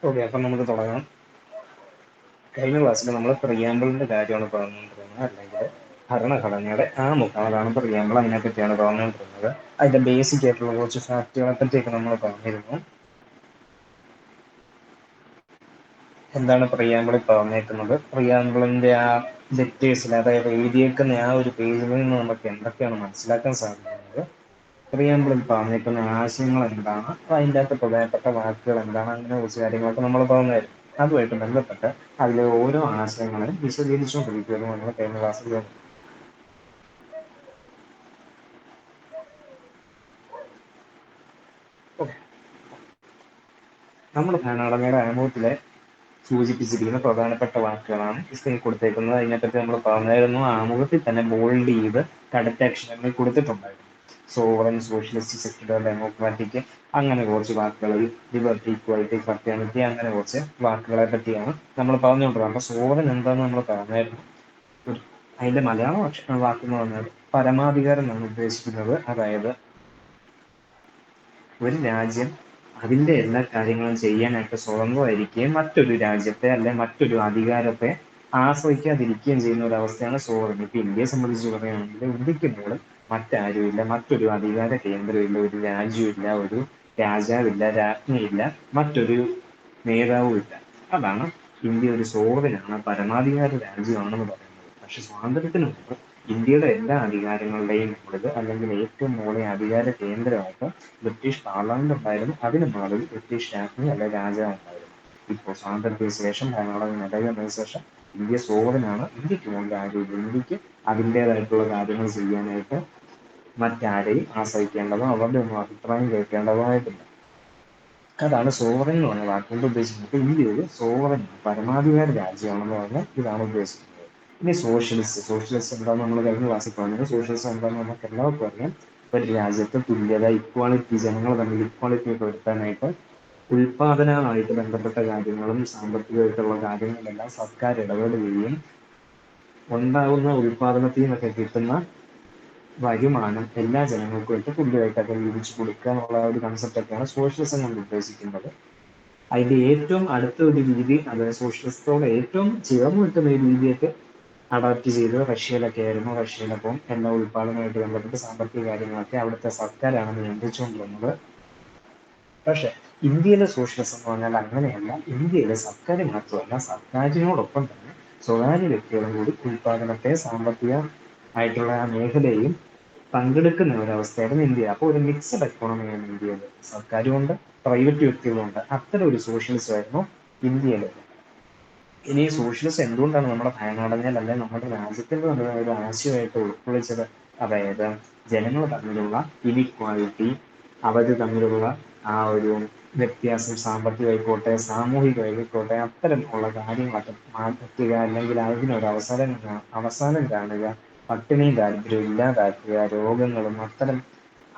Okay, അപ്പം നമുക്ക് തുടങ്ങാം. കഴിഞ്ഞ ക്ലാസ്സിൽ നമ്മൾ പ്രിയാമ്പിളിന്റെ കാര്യമാണ് പറഞ്ഞുകൊണ്ടിരുന്നത്, അല്ലെങ്കിൽ ഭരണഘടനയുടെ ആമുഖം, അതാണ് പ്രിയാമ്പിൾ. അതിനെപ്പറ്റിയാണ് പറഞ്ഞുകൊണ്ടിരുന്നത്. അതിന്റെ ബേസിക് ആയിട്ടുള്ള കുറച്ച് ഫാക്ടുകളെ പറ്റിയൊക്കെ നമ്മൾ പറഞ്ഞിരുന്നു. എന്താണ് പ്രിയാമ്പിളിൽ പറഞ്ഞേക്കുന്നത്? പ്രിയാമ്പിളിന്റെ ആ ലെറ്റേഴ്സിൽ, അതായത് എഴുതിയേക്കുന്ന ആ ഒരു പേജിൽ നിന്ന് നമുക്ക് എന്തൊക്കെയാണ് മനസ്സിലാക്കാൻ സാധിക്കുന്നത്? പ്രിയാമ്പിളിൽ പറഞ്ഞേക്കുന്ന ആശയങ്ങൾ എന്താണ്, അതിൻ്റെ അകത്ത് പ്രധാനപ്പെട്ട വാക്കുകൾ എന്താണ്, അങ്ങനെ കുറച്ച് കാര്യങ്ങളൊക്കെ നമ്മൾ പറഞ്ഞായിരുന്നു. അതുമായിട്ട് ബന്ധപ്പെട്ട് അതിലെ ഓരോ ആശയങ്ങളെയും വിശദീകരിച്ചുകൊണ്ടിരിക്കുകയാണ് നമ്മൾ കഴിഞ്ഞ ക്ലാസ്സിൽ. നമ്മുടെ ഭരണഘടനയുടെ ആമുഖത്തിലെ സൂചിപ്പിച്ചിരിക്കുന്ന പ്രധാനപ്പെട്ട വാക്കുകളാണ് സ്ക്രീൻ കൊടുത്തേക്കുന്നത്. അതിനെപ്പറ്റി നമ്മൾ പറഞ്ഞായിരുന്നു. ആമുഖത്തിൽ തന്നെ ബോൾഡ് ചെയ്ത് കടുത്ത അക്ഷരങ്ങളിൽ കൊടുത്തിട്ടുണ്ടായിരുന്നു. സോവറൻ, സോഷ്യലിസ്റ്റ്, സെക്യുലർ, ഡെമോക്രാറ്റിക്, അങ്ങനെ കുറച്ച് വാക്കുകൾ, ലിബർട്ടി, ഇക്വാലിറ്റി, ഫ്രറ്റേണിറ്റി, അങ്ങനെ കുറച്ച് വാക്കുകളെ പറ്റിയാണ് നമ്മൾ പറഞ്ഞുകൊണ്ടിരുന്നത്. അപ്പൊ സോവറൻ എന്താണെന്ന് നമ്മൾ പറഞ്ഞായിരുന്നു. അതിന്റെ മലയാളം വാക്ക് എന്ന് പറഞ്ഞാൽ പരമാധികാരം എന്നാണ് ഉദ്ദേശിക്കുന്നത്. അതായത് ഒരു രാജ്യം അതിന്റെ എല്ലാ കാര്യങ്ങളും ചെയ്യാനായിട്ട് സ്വതന്ത്രമായിരിക്കുകയും മറ്റൊരു രാജ്യത്തെ അല്ലെ മറ്റൊരു അധികാരത്തെ ആശ്രയിക്കാതിരിക്കുകയും ചെയ്യുന്ന ഒരു അവസ്ഥയാണ് സോവറിൻ. ഇപ്പൊ ഇന്ത്യയെ സംബന്ധിച്ച് പറയുകയാണെങ്കിൽ ഇന്ത്യക്ക് പോലും മറ്റാരുമില്ല, മറ്റൊരു അധികാര കേന്ദ്രമില്ല, ഒരു രാജ്യമില്ല, ഒരു രാജാവില്ല, രാജ്ഞിയില്ല, മറ്റൊരു നേതാവും ഇല്ല. അതാണ് ഇന്ത്യ ഒരു സോവറിനാണ്, പരമാധികാര രാജ്യമാണെന്ന് പറയുന്നത്. പക്ഷെ സ്വാതന്ത്ര്യത്തിന് മുമ്പ് ഇന്ത്യയുടെ എല്ലാ അധികാരങ്ങളുടെയും മുകളിൽ, അല്ലെങ്കിൽ ഏറ്റവും മുകളിൽ അധികാര കേന്ദ്രമായിട്ട് ബ്രിട്ടീഷ് പാർലമെന്റ് ഉണ്ടായിരുന്നു. അതിന് മുകളിൽ ബ്രിട്ടീഷ് രാജ്ഞി അല്ലെ രാജാവ് ഉണ്ടായിരുന്നു. ഇപ്പോൾ സ്വാതന്ത്ര്യത്തിന് ശേഷം, ഭരണഘടന നിലവിൽ വന്നതിന് ശേഷം ഇന്ത്യ സോവറിനാണ്. ഇന്ത്യക്ക് മുകളിൽ ആരുമില്ല. ഇന്ത്യക്ക് അതിൻ്റെതായിട്ടുള്ള കാര്യങ്ങൾ ചെയ്യാനായിട്ട് മറ്റാരെയും ആശ്രയിക്കേണ്ടതോ അവരുടെ ഒന്നും അഭിപ്രായം കേൾക്കേണ്ടതോ ആയിട്ടില്ല. അതാണ് സോവറിൻ എന്ന് പറഞ്ഞ വാക്കുകൊണ്ട് ഉദ്ദേശിക്കുന്നത്. ഇന്ത്യ ഒരു സോവറിൻ, പരമാധികാര രാജ്യമാണെന്ന് പറഞ്ഞാൽ ഇതാണ് ഉദ്ദേശിക്കുന്നത്. ഇനി സോഷ്യലിസ്റ്റ് എന്താണെന്ന് നമ്മൾ കഴിഞ്ഞ ക്ലാസ്സിൽ പറഞ്ഞത്. സോഷ്യലിസം എന്താണെന്ന് നമുക്ക് എല്ലാവർക്കും അറിയാം. ഒരു രാജ്യത്ത് തുല്യത, ഇക്വാളിറ്റി, ജനങ്ങൾ തമ്മിൽ ഇക്വാളിറ്റി ഒക്കെ വരുത്താനായിട്ട് ഉൽപാദനവുമായിട്ട് ബന്ധപ്പെട്ട കാര്യങ്ങളും സാമ്പത്തികമായിട്ടുള്ള കാര്യങ്ങളിലെല്ലാം സർക്കാർ ഇടപെടുകയും ഉണ്ടാകുന്ന ഉൽപാദനത്തിൽ നിന്നൊക്കെ കിട്ടുന്ന വരുമാനം എല്ലാ ജനങ്ങൾക്കുമായിട്ട് തുല്യമായിട്ടൊക്കെ വീതിച്ചു കൊടുക്കുക എന്നുള്ള ഒരു കൺസെപ്റ്റൊക്കെയാണ് സോഷ്യലിസം കൊണ്ട് ഉദ്ദേശിക്കുന്നത്. അതിന്റെ ഏറ്റവും അടുത്ത ഒരു രീതി, അതായത് സോഷ്യലിസത്തോടെ ഏറ്റവും ചേർന്ന് നിൽക്കുന്ന ഒരു രീതിയൊക്കെ അഡാപ്റ്റ് ചെയ്ത് റഷ്യയിലൊക്കെ ആയിരുന്നു. റഷ്യയിലപ്പം എല്ലാ ഉൽപാദനമായിട്ട് ബന്ധപ്പെട്ട് സാമ്പത്തിക കാര്യങ്ങളൊക്കെ അവിടുത്തെ സർക്കാരാണ് നിയന്ത്രിച്ചുകൊണ്ടിരുന്നത്. പക്ഷെ ഇന്ത്യയിലെ സോഷ്യലിസം എന്ന് പറഞ്ഞാൽ അങ്ങനെയല്ല. ഇന്ത്യയിലെ സർക്കാർ മാത്രമല്ല, സർക്കാരിനോടൊപ്പം തന്നെ സ്വകാര്യ വ്യക്തികളും കൂടി ഉൽപാദനത്തെ, സാമ്പത്തിക ആയിട്ടുള്ള ആ മേഖലയും പങ്കെടുക്കുന്ന ഒരവസ്ഥയായിരുന്നു ഇന്ത്യ. അപ്പോൾ ഒരു മിക്സഡ് എക്കോണമിയാണ് ഇന്ത്യയിൽ. സർക്കാരുമുണ്ട്, പ്രൈവറ്റ് വ്യക്തികളുണ്ട്. അത്തരം ഒരു സോഷ്യലിസം ആയിരുന്നു ഇന്ത്യയിൽ. ഇനി സോഷ്യലിസം എന്തുകൊണ്ടാണ് നമ്മുടെ ഭരണഘടനയിൽ അല്ലെങ്കിൽ നമ്മുടെ രാജ്യത്തിൽ ഒരു ആശയമായിട്ട് ഉൾക്കൊള്ളിച്ചത്? അതായത് ജനങ്ങൾ തമ്മിലുള്ള ഇനിക്വാളിറ്റി, അവർ തമ്മിലുള്ള ആ ഒരു വ്യത്യാസം, സാമ്പത്തികമായിക്കോട്ടെ സാമൂഹികമായിക്കോട്ടെ, അത്തരമുള്ള കാര്യങ്ങളൊക്കെ മാറ്റുക, അല്ലെങ്കിൽ അതിനൊരു അവസാനം കാണുക, പട്ടിണിയും ദാരിദ്ര്യവും ഇല്ലാതാക്കുക, രോഗങ്ങളും അത്തരം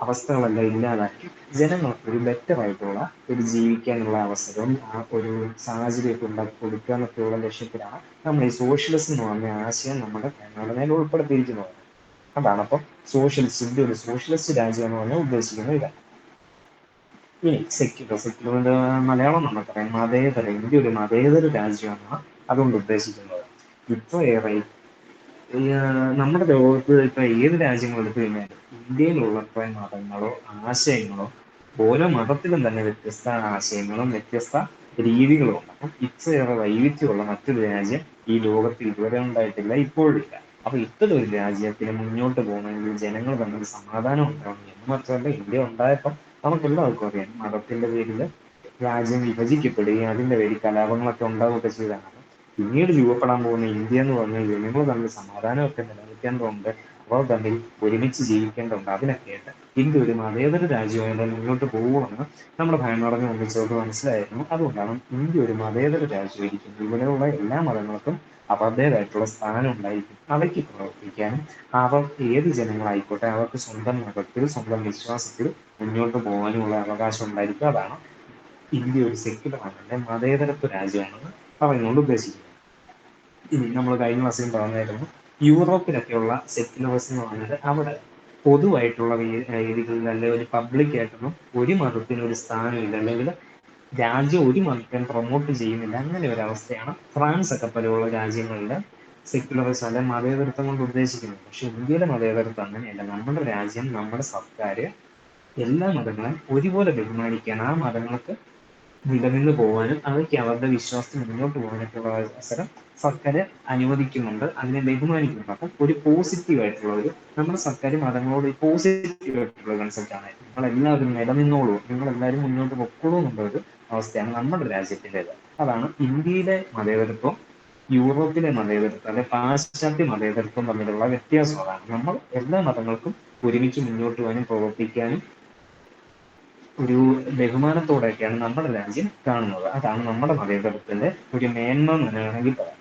അവസ്ഥകളെല്ലാം ഇല്ലാതാക്കി ജനങ്ങൾക്ക് ഒരു ബെറ്റർ ആയിട്ടുള്ള ഒരു ജീവിക്കാനുള്ള അവസരവും ആ ഒരു സാഹചര്യമൊക്കെ ഉണ്ടാക്കി കൊടുക്കുക എന്നൊക്കെയുള്ള ലക്ഷ്യത്തിലാണ് നമ്മൾ ഈ സോഷ്യലിസം എന്ന് പറഞ്ഞ ആശയം നമ്മുടെ ഭരണഘടനയിൽ ഉൾപ്പെടുത്തിയിരിക്കുന്നത്. അതാണ് അപ്പം ഇന്ത്യ ഒരു സോഷ്യലിസ്റ്റ് രാജ്യം എന്ന് പറഞ്ഞാൽ ഉദ്ദേശിക്കുന്ന ഇതാണ്. ഇനി സെക്യുലറിന്റെ മലയാളം നമുക്കറിയാം, മതേതര. ഇന്ത്യ ഒരു മതേതര രാജ്യമാണ് അതുകൊണ്ട് ഉദ്ദേശിക്കുന്നത്. ഇപ്പൊ ഏറെ നമ്മുടെ ലോകത്ത് ഇപ്പൊ ഏത് രാജ്യങ്ങൾ എടുത്തു കഴിഞ്ഞാലും ഇന്ത്യയിലുള്ള മതങ്ങളോ ആശയങ്ങളോ, ഓരോ മതത്തിലും തന്നെ വ്യത്യസ്ത ആശയങ്ങളും വ്യത്യസ്ത രീതികളും ഉണ്ട്. അപ്പം ഇത്രയേറെ വൈവിധ്യമുള്ള മറ്റൊരു രാജ്യം ഈ ലോകത്ത് ഇതുവരെ ഉണ്ടായിട്ടില്ല, ഇപ്പോഴില്ല. അപ്പൊ ഇത്തരം ഒരു രാജ്യത്തിന് മുന്നോട്ട് പോകണമെങ്കിൽ ജനങ്ങൾ തമ്മിൽ സമാധാനം ഉണ്ടാവണം എന്ന് മാത്രമല്ല, ഇന്ത്യ ഉണ്ടായപ്പം നമുക്ക് എല്ലാവർക്കും അറിയാം, മതത്തിന്റെ പേരിൽ രാജ്യം വിഭജിക്കപ്പെടുകയും അതിന്റെ പേരിൽ കലാപങ്ങളൊക്കെ ഉണ്ടാവുകയൊക്കെ ചെയ്തതാണ്. പിന്നീട് രൂപപ്പെടാൻ പോകുന്ന ഇന്ത്യ എന്ന് പറഞ്ഞാൽ ജനങ്ങൾ തമ്മിൽ സമാധാനമൊക്കെ നിലനിൽക്കേണ്ടതുണ്ട്, അവർ തമ്മിൽ ഒരുമിച്ച് ജീവിക്കേണ്ടതുണ്ട്. അതിനൊക്കെയായിട്ട് ഇന്ത്യ ഒരു മതേതര രാജ്യമായിട്ട് മുന്നോട്ട് പോകുമെന്ന് നമ്മുടെ ഭരണഘടന ഒന്നിച്ചവർക്ക് മനസ്സിലായിരുന്നു. അതുകൊണ്ടാണ് ഇന്ത്യ ഒരു മതേതര രാജ്യമായിരിക്കുന്നത്. ഇവിടെയുള്ള എല്ലാ മതങ്ങൾക്കും അവരുടേതായിട്ടുള്ള സ്ഥാനം ഉണ്ടായിരിക്കും. അവയ്ക്ക് പ്രവർത്തിക്കാനും അവർ ഏത് ജനങ്ങളായിക്കോട്ടെ അവർക്ക് സ്വന്തം മതത്തിൽ സ്വന്തം വിശ്വാസത്തിൽ മുന്നോട്ട് പോകാനുമുള്ള അവകാശം ഉണ്ടായിരിക്കും. അതാണ് ഇന്ത്യ ഒരു സെക്യുലറാണ്, മതേതരത്വ രാജ്യമാണെന്ന് പറയുന്നതുകൊണ്ട് ഉദ്ദേശിക്കുന്നത്. ഇനി നമ്മൾ കഴിഞ്ഞ ക്ലാസ്സിൽ പറഞ്ഞായിരുന്നു യൂറോപ്പിലൊക്കെയുള്ള സെക്യുലറിസം എന്ന് പറഞ്ഞാൽ അവിടെ പൊതുവായിട്ടുള്ള രീതികളിൽ അല്ലെങ്കിൽ ഒരു പബ്ലിക് ആയിട്ടൊന്നും ഒരു മതത്തിനും ഒരു സ്ഥാനമില്ല, അല്ലെങ്കിൽ രാജ്യം ഒരു മതത്തിനും പ്രൊമോട്ട് ചെയ്യുന്നില്ല. അങ്ങനെ ഒരു അവസ്ഥയാണ് ഫ്രാൻസ് ഒക്കെ പോലെയുള്ള രാജ്യങ്ങളിൽ സെക്യുലറിസം അല്ലെ മതേതരത്വം കൊണ്ട് ഉദ്ദേശിക്കുന്നത്. പക്ഷെ ഇന്ത്യയുടെ മതേതരത്വം അങ്ങനെയല്ല. നമ്മുടെ രാജ്യം, നമ്മുടെ സർക്കാർ എല്ലാ മതങ്ങളെയും ഒരുപോലെ ബഹുമാനിക്കാൻ, ആ മതങ്ങൾക്ക് നിലനിന്ന് പോകാനും അവയ്ക്ക് അവരുടെ വിശ്വാസത്തിൽ മുന്നോട്ട് പോകാനൊക്കെയുള്ള അവസരം സർക്കാർ അനുവദിക്കുന്നുണ്ട്, അതിനെ ബഹുമാനിക്കുന്നുണ്ട്. അപ്പം ഒരു പോസിറ്റീവ് ആയിട്ടുള്ള ഒരു നമ്മുടെ സർക്കാർ മതങ്ങളോട് പോസിറ്റീവ് ആയിട്ടുള്ള കൺസെപ്റ്റ് ആണ്. നിങ്ങളെല്ലാവരും നിലനിന്നോളൂ, നിങ്ങളെല്ലാവരും മുന്നോട്ട് പൊക്കോളൂ എന്നുള്ള ഒരു അവസ്ഥയാണ് നമ്മുടെ രാജ്യത്തിൻ്റെത്. അതാണ് ഇന്ത്യയിലെ മതേതരത്വം യൂറോപ്പിലെ മതേതരത്വം അല്ലെ പാശ്ചാത്യ മതേതരത്വം തമ്മിലുള്ള വ്യത്യാസം. അതാണ് നമ്മൾ എല്ലാ മതങ്ങൾക്കും ഒരുമിച്ച് മുന്നോട്ട് പോകാനും പ്രവർത്തിക്കാനും ഒരു ബഹുമാനത്തോടെയൊക്കെയാണ് നമ്മുടെ രാജ്യം കാണുന്നത്. അതാണ് നമ്മുടെ മതേതരത്തിന്റെ ഒരു മേന്മ എന്ന് തന്നെ വേണമെങ്കിൽ പറയാം.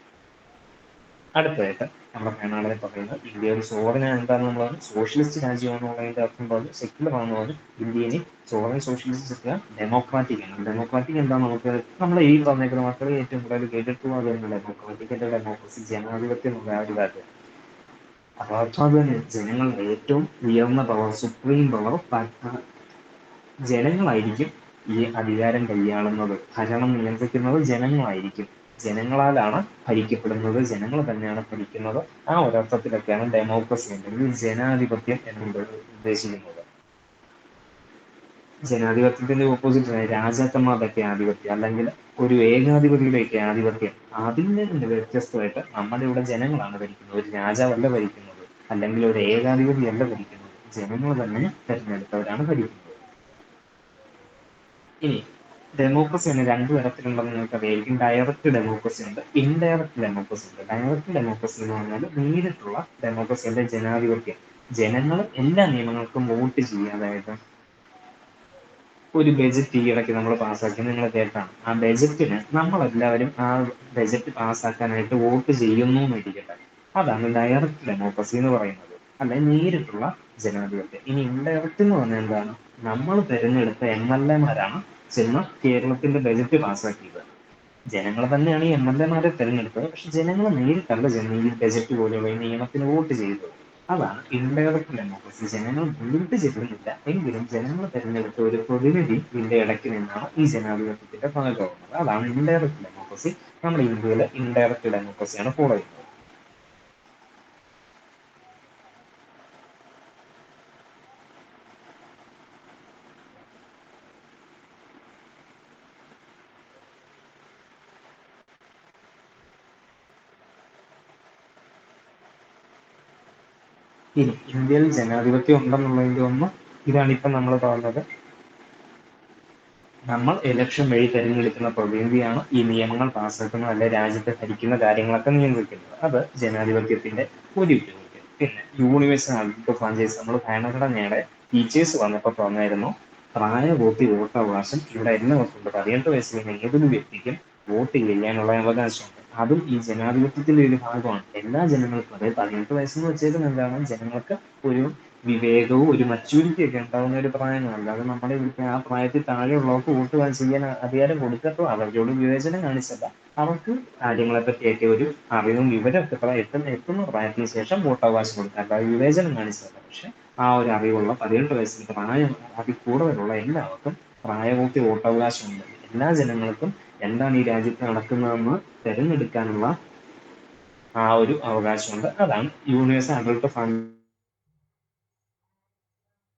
അടുത്തതായിട്ട് നമ്മുടെ ഭരണഘടനയിൽ പറയുന്നത് ഇന്ത്യ ഒരു സോവറിൻ എന്താണെന്ന് നമ്മൾ സോഷ്യലിസ്റ്റ് രാജ്യമാണെന്നുള്ളതിന്റെ അർത്ഥം പറഞ്ഞു, സെക്യുലർ ആണെന്ന് പറഞ്ഞു. ഇന്ത്യയിൽ സോവറിൻ സോഷ്യലിസ്റ്റ് ഡെമോക്രാറ്റിക് ആണ്. ഡെമോക്രാറ്റിക് എന്താ നമുക്ക് നമ്മൾ ഈ പറഞ്ഞേക്കുന്ന മക്കളെ ഏറ്റവും കൂടുതൽ കേട്ടിട്ടുള്ള ഡെമോക്രാറ്റിക് ഡെമോക്രസി ജനാധിപത്യം എന്നുള്ള ആ ഒരു കാര്യം. അപ്പൊ അത് തന്നെ ജനങ്ങളുടെ ഏറ്റവും ഉയർന്ന പവർ, സുപ്രീം പവർ ജനങ്ങളായിരിക്കും ഈ അധികാരം കൈയാളുന്നത്. ഭരണം നിയന്ത്രിക്കുന്നത് ജനങ്ങളായിരിക്കും. ജനങ്ങളാലാണ് ഭരിക്കപ്പെടുന്നത്, ജനങ്ങൾ തന്നെയാണ് ഭരിക്കുന്നത്. ആ ഒരർത്ഥത്തിലൊക്കെയാണ് ഡെമോക്രസി അല്ലെങ്കിൽ ജനാധിപത്യം എന്നുകൊണ്ട് ഉദ്ദേശിക്കുന്നത്. ജനാധിപത്യത്തിന്റെ ഓപ്പോസിറ്റ് രാജാക്കന്മാരുടെയൊക്കെ ആധിപത്യം അല്ലെങ്കിൽ ഒരു ഏകാധിപതിയുടെയൊക്കെ ആധിപത്യം. അതിൻ്റെ വ്യത്യസ്തമായിട്ട് നമ്മുടെ ഇവിടെ ജനങ്ങളാണ് ഭരിക്കുന്നത്, ഒരു രാജാവല്ല ഭരിക്കുന്നത്, അല്ലെങ്കിൽ ഒരു ഏകാധിപതിയല്ല ഭരിക്കുന്നത്, ജനങ്ങൾ തന്നെ തെരഞ്ഞെടുത്തവരാണ് ഭരിക്കുന്നത്. ഇനി ഡെമോക്രസി തന്നെ രണ്ടു തരത്തിലുണ്ടെന്ന് നിങ്ങൾക്ക് അറിയായിരിക്കും. ഡയറക്റ്റ് ഡെമോക്രസി ഉണ്ട്, ഇൻഡയറക്റ്റ് ഡെമോക്രസി ഉണ്ട്. ഡയറക്റ്റ് ഡെമോക്രസി എന്ന് പറഞ്ഞാൽ നേരിട്ടുള്ള ഡെമോക്രസി അല്ലെ ജനാധിപത്യം. ജനങ്ങൾ എല്ലാ നിയമങ്ങൾക്കും വോട്ട് ചെയ്യാതായിട്ട് ഒരു ബജറ്റ് ഈയിടയ്ക്ക് നമ്മൾ പാസ്സാക്കി, നിങ്ങൾ കേട്ടാണ്. ആ ബജറ്റിന് നമ്മളെല്ലാവരും ആ ബജറ്റ് പാസ്സാക്കാനായിട്ട് വോട്ട് ചെയ്യുന്നു എന്നിരിക്കട്ടെ. അതാണ് ഡയറക്റ്റ് ഡെമോക്രസി എന്ന് പറയുന്നത്, അല്ലെ നേരിട്ടുള്ള ജനാധിപത്യം. ഇനി ഇൻഡയറക്റ്റ് എന്ന് പറഞ്ഞാൽ എന്താണ്? നമ്മൾ തിരഞ്ഞെടുത്ത എം എൽ എമാരാണ് ചെന്ന് കേരളത്തിന്റെ ബജറ്റ് പാസ്സാക്കിയത്. ജനങ്ങൾ തന്നെയാണ് ഈ എം എൽ എമാരെ തെരഞ്ഞെടുത്തത്, പക്ഷെ ജനങ്ങൾ നേരിട്ടല്ല ചെന്ന് ഈ ബജറ്റ് പോലെയുള്ള ഈ നിയമത്തിന് വോട്ട് ചെയ്തത്. അതാണ് ഇൻഡയറക്റ്റ് ഡെമോക്രസി. ജനങ്ങൾ നേരിട്ട് ചെല്ലുന്നില്ല, എങ്കിലും ജനങ്ങൾ തെരഞ്ഞെടുത്ത ഒരു പ്രതിനിധി ഇതിന്റെ ഇടയ്ക്ക് നിന്നാണ് ഈ ജനാധിപത്യത്തിന്റെ ഭാഗമാകുന്നത്. അതാണ് ഇൻഡയറക്റ്റ് ഡെമോക്രസി. നമ്മുടെ ഇന്ത്യയിൽ ഇൻഡയറക്റ്റ് ഡെമോക്രസിയാണ് ഫോളോ ചെയ്യുന്നത്. ഇനി ഇന്ത്യയിൽ ജനാധിപത്യം ഉണ്ടെന്നുള്ളതിന്റെ ഒന്ന് ഇതാണ് ഇപ്പം നമ്മൾ പറഞ്ഞത്. നമ്മൾ ഇലക്ഷൻ വഴി തെരഞ്ഞെടുക്കുന്ന പ്രതിനിധിയാണ് ഈ നിയമങ്ങൾ പാസ്സാക്കുന്നത്, അല്ലെ രാജ്യത്തെ ഭരിക്കുന്ന കാര്യങ്ങളൊക്കെ നിയന്ത്രിക്കുന്നത്. അത് ജനാധിപത്യത്തിന്റെ ഒരു ഉപയോഗം. പിന്നെ യൂണിവേഴ്സൽ ആൽബർട്ട് ഫ്രാഞ്ചൈസ് നമ്മൾ ഭരണഘടനയുടെ ടീച്ചേഴ്സ് വന്നപ്പോൾ പറഞ്ഞായിരുന്നു പ്രായപൂർത്തി വോട്ടവകാശം ഇവിടെ എല്ലാവർക്കും ഉണ്ട്. 18 വയസ്സ് കഴിഞ്ഞ ഏതൊരു വ്യക്തിക്കും വോട്ട് ചെയ്യാനുള്ള അവകാശമുണ്ട്. അതും ഈ ജനാധിപത്യത്തിന്റെ ഒരു ഭാഗമാണ്. എല്ലാ ജനങ്ങൾക്കും, അതായത് 18 വയസ്സെന്ന് വെച്ചേക്കുന്നത് എന്താണ്? ജനങ്ങൾക്ക് ഒരു വിവേകവും ഒരു മച്യൂരിറ്റി ഒക്കെ ഉണ്ടാവുന്ന ഒരു പ്രായമാണ്. അല്ലാതെ നമ്മുടെ ഇവിടുത്തെ ആ പ്രായത്തിൽ താഴെയുള്ളവർക്ക് വോട്ട് ചെയ്യാൻ അധികാരം കൊടുക്കട്ടോ അവരോട് വിവേചനം കാണിച്ചല്ല. അവർക്ക് കാര്യങ്ങളെ പറ്റിയൊക്കെ ഒരു അറിവും വിവരമൊക്കെ എത്തുന്ന പ്രായത്തിന് ശേഷം വോട്ടവകാശം കൊടുക്കുക, അല്ലാതെ വിവേചനം കാണിച്ചതല്ല. പക്ഷെ ആ ഒരു അറിവുള്ള 18 വയസ്സിന് പ്രായം അതിൽ കൂടുതലുള്ള എല്ലാവർക്കും പ്രായപൂർത്തി വോട്ടവകാശമുണ്ട്. എല്ലാ ജനങ്ങൾക്കും എന്താണ് ഈ രാജ്യത്ത് നടക്കുന്നതെന്ന് തെരഞ്ഞെടുക്കാനുള്ള ആ ഒരു അവകാശമുണ്ട്. അതാണ് യൂണിവേഴ്സൽ അഡൾട്ട്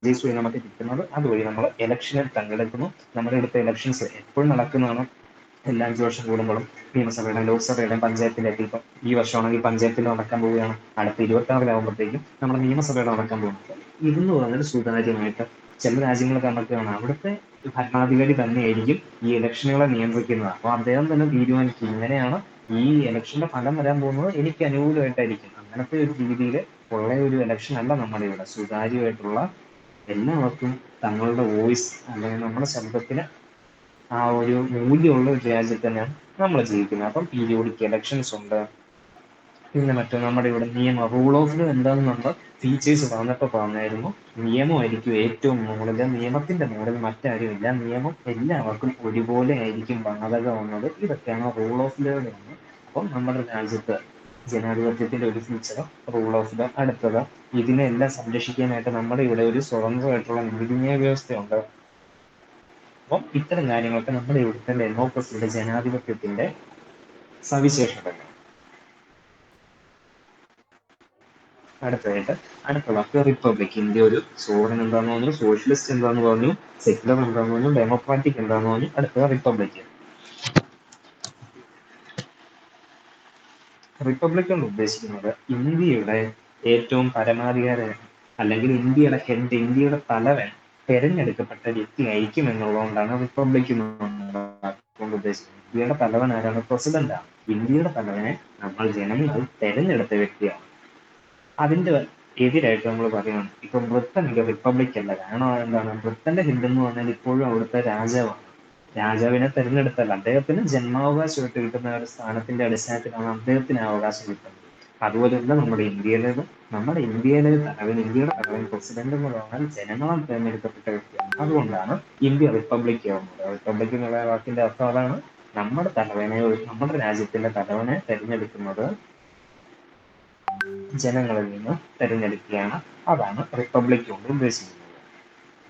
വഴി നമുക്ക് കിട്ടുന്നത്. അതുവഴി നമ്മൾ ഇലക്ഷനിൽ പങ്കെടുക്കുന്നു. നമ്മുടെ ഇവിടുത്തെ ഇലക്ഷൻസ് എപ്പോഴും നടക്കുന്നതാണ്, എല്ലാ 5 വർഷം കൂടുമ്പോഴും. നിയമസഭയുടെ, ലോക്സഭയുടെ, പഞ്ചായത്തിന്റെ ഒക്കെ ഇപ്പം ഈ വർഷമാണെങ്കിൽ പഞ്ചായത്തിൽ നടക്കാൻ പോവുകയാണ്. അടുത്ത 26-ലാകുമ്പോഴത്തേക്കും നമ്മുടെ നിയമസഭയുടെ നടക്കാൻ പോകുന്നത്. ഇതെന്ന് പറഞ്ഞാൽ സുതാര്യമായിട്ട് ചില രാജ്യങ്ങൾ കണക്ക് കാണാം. അവിടുത്തെ ഭരണാധികാരി തന്നെയായിരിക്കും ഈ ഇലക്ഷനുകളെ നിയന്ത്രിക്കുന്നത്. അപ്പൊ അദ്ദേഹം തന്നെ തീരുമാനിക്കും ഇങ്ങനെയാണ് ഈ ഇലക്ഷന്റെ ഫലം വരാൻ പോകുന്നത്, എനിക്ക് അനുകൂലമായിട്ടായിരിക്കും. അങ്ങനത്തെ ഒരു രീതിയിൽ ഉള്ള ഒരു ഇലക്ഷൻ അല്ല നമ്മുടെ ഇവിടെ. സുതാര്യമായിട്ടുള്ള എല്ലാവർക്കും തങ്ങളുടെ വോയിസ് അല്ലെങ്കിൽ നമ്മുടെ ശബ്ദത്തിന് ആ ഒരു മൂല്യമുള്ള ഒരു രാജ്യത്ത് തന്നെയാണ് നമ്മൾ ജീവിക്കുന്നത്. അപ്പം പീരിയോഡിക് ഇലക്ഷൻസ് ഉണ്ട്. പിന്നെ മറ്റേ നമ്മുടെ ഇവിടെ നിയമം, റൂൾ ഓഫ് ലോ എന്താണെന്ന് നമ്മൾ ടീച്ചേഴ്സ് പറഞ്ഞപ്പോൾ പറഞ്ഞായിരുന്നു. നിയമമായിരിക്കും ഏറ്റവും മുകളിൽ, നിയമത്തിന്റെ മുകളിൽ മറ്റാരുമില്ല, നിയമം എല്ലാവർക്കും ഒരുപോലെ ആയിരിക്കും ബാധകമാവുന്നത്. ഇതൊക്കെയാണ് റൂൾ ഓഫ് ലോയുടെ ഒന്ന്. അപ്പം നമ്മുടെ രാജ്യത്ത് ജനാധിപത്യത്തിന്റെ ഒരു ഫീച്ചർ റൂൾ ഓഫ് ലോ. അടുത്തത്, ഇതിനെല്ലാം സംരക്ഷിക്കാനായിട്ട് നമ്മുടെ ഇവിടെ ഒരു സ്വതന്ത്രമായിട്ടുള്ള നീതിന്യായ വ്യവസ്ഥയുണ്ട്. അപ്പം ഇത്തരം കാര്യങ്ങളൊക്കെ നമ്മുടെ ഇവിടുത്തെ ഡെമോക്രസിയുടെ ജനാധിപത്യത്തിന്റെ സവിശേഷതകൾ. അടുത്ത വാക്ക് റിപ്പബ്ലിക്. ഇന്ത്യ ഒരു സോവറൻ എന്താന്ന് പറഞ്ഞു, സോഷ്യലിസ്റ്റ് എന്താന്ന് പറഞ്ഞു, സെക്യുലർ എന്താന്ന് പറഞ്ഞു, ഡെമോക്രാറ്റിക് എന്താന്ന് പറഞ്ഞു. അടുത്ത റിപ്പബ്ലിക്. റിപ്പബ്ലിക് കൊണ്ട് ഉദ്ദേശിക്കുന്നത് ഇന്ത്യയുടെ ഏറ്റവും പരമാധികാര അല്ലെങ്കിൽ ഇന്ത്യയുടെ ഹെഡ്, ഇന്ത്യയുടെ തലവൻ തെരഞ്ഞെടുക്കപ്പെട്ട വ്യക്തി ആയിരിക്കും എന്നുള്ളതുകൊണ്ടാണ് റിപ്പബ്ലിക് കൊണ്ട് ഉദ്ദേശിക്കുന്നത്. ഇന്ത്യയുടെ തലവൻ ആരാണ്? പ്രസിഡന്റാണ്. ഇന്ത്യയുടെ തലവനെ നമ്മൾ ജനങ്ങൾ തെരഞ്ഞെടുത്ത വ്യക്തിയാണ്. അതിന്റെ എതിരായിട്ട് നമ്മൾ പറയുകയാണ് ഇപ്പൊ ബ്രിട്ടൻ ഒരു റിപ്പബ്ലിക് അല്ല. കാരണം എന്താണ്? ബ്രിട്ടന്റെ ഹെഡ് എന്ന് പറഞ്ഞാൽ ഇപ്പോഴും അവിടുത്തെ രാജാവാണ്. രാജാവിനെ തെരഞ്ഞെടുത്തല്ല, അദ്ദേഹത്തിന് ജന്മാവകാശമായിട്ട് കിട്ടുന്ന ഒരു സ്ഥാനത്തിന്റെ അടിസ്ഥാനത്തിലാണ് അദ്ദേഹത്തിന് അവകാശം കിട്ടുന്നത്. അതുപോലെയല്ല നമ്മുടെ ഇന്ത്യയിലെ തലവൻ, ഇന്ത്യയുടെ തലവൻ പ്രസിഡന്റ് എന്ന് പറഞ്ഞാൽ ജനങ്ങളാൽ തെരഞ്ഞെടുക്കപ്പെട്ട വ്യക്തിയാണ്. അതുകൊണ്ടാണ് ഇന്ത്യ റിപ്പബ്ലിക് ആവുന്നത്. റിപ്പബ്ലിക് എന്നുള്ള വാക്കിന്റെ അർത്ഥം അതാണ്. നമ്മുടെ തലവനെ, നമ്മുടെ രാജ്യത്തിന്റെ തലവനെ തെരഞ്ഞെടുക്കുന്നത് ജനങ്ങളിൽ നിന്ന് തെരഞ്ഞെടുക്കുകയാണ്. അതാണ് റിപ്പബ്ലിക് കൊണ്ട് ഉദ്ദേശിക്കുന്നത്.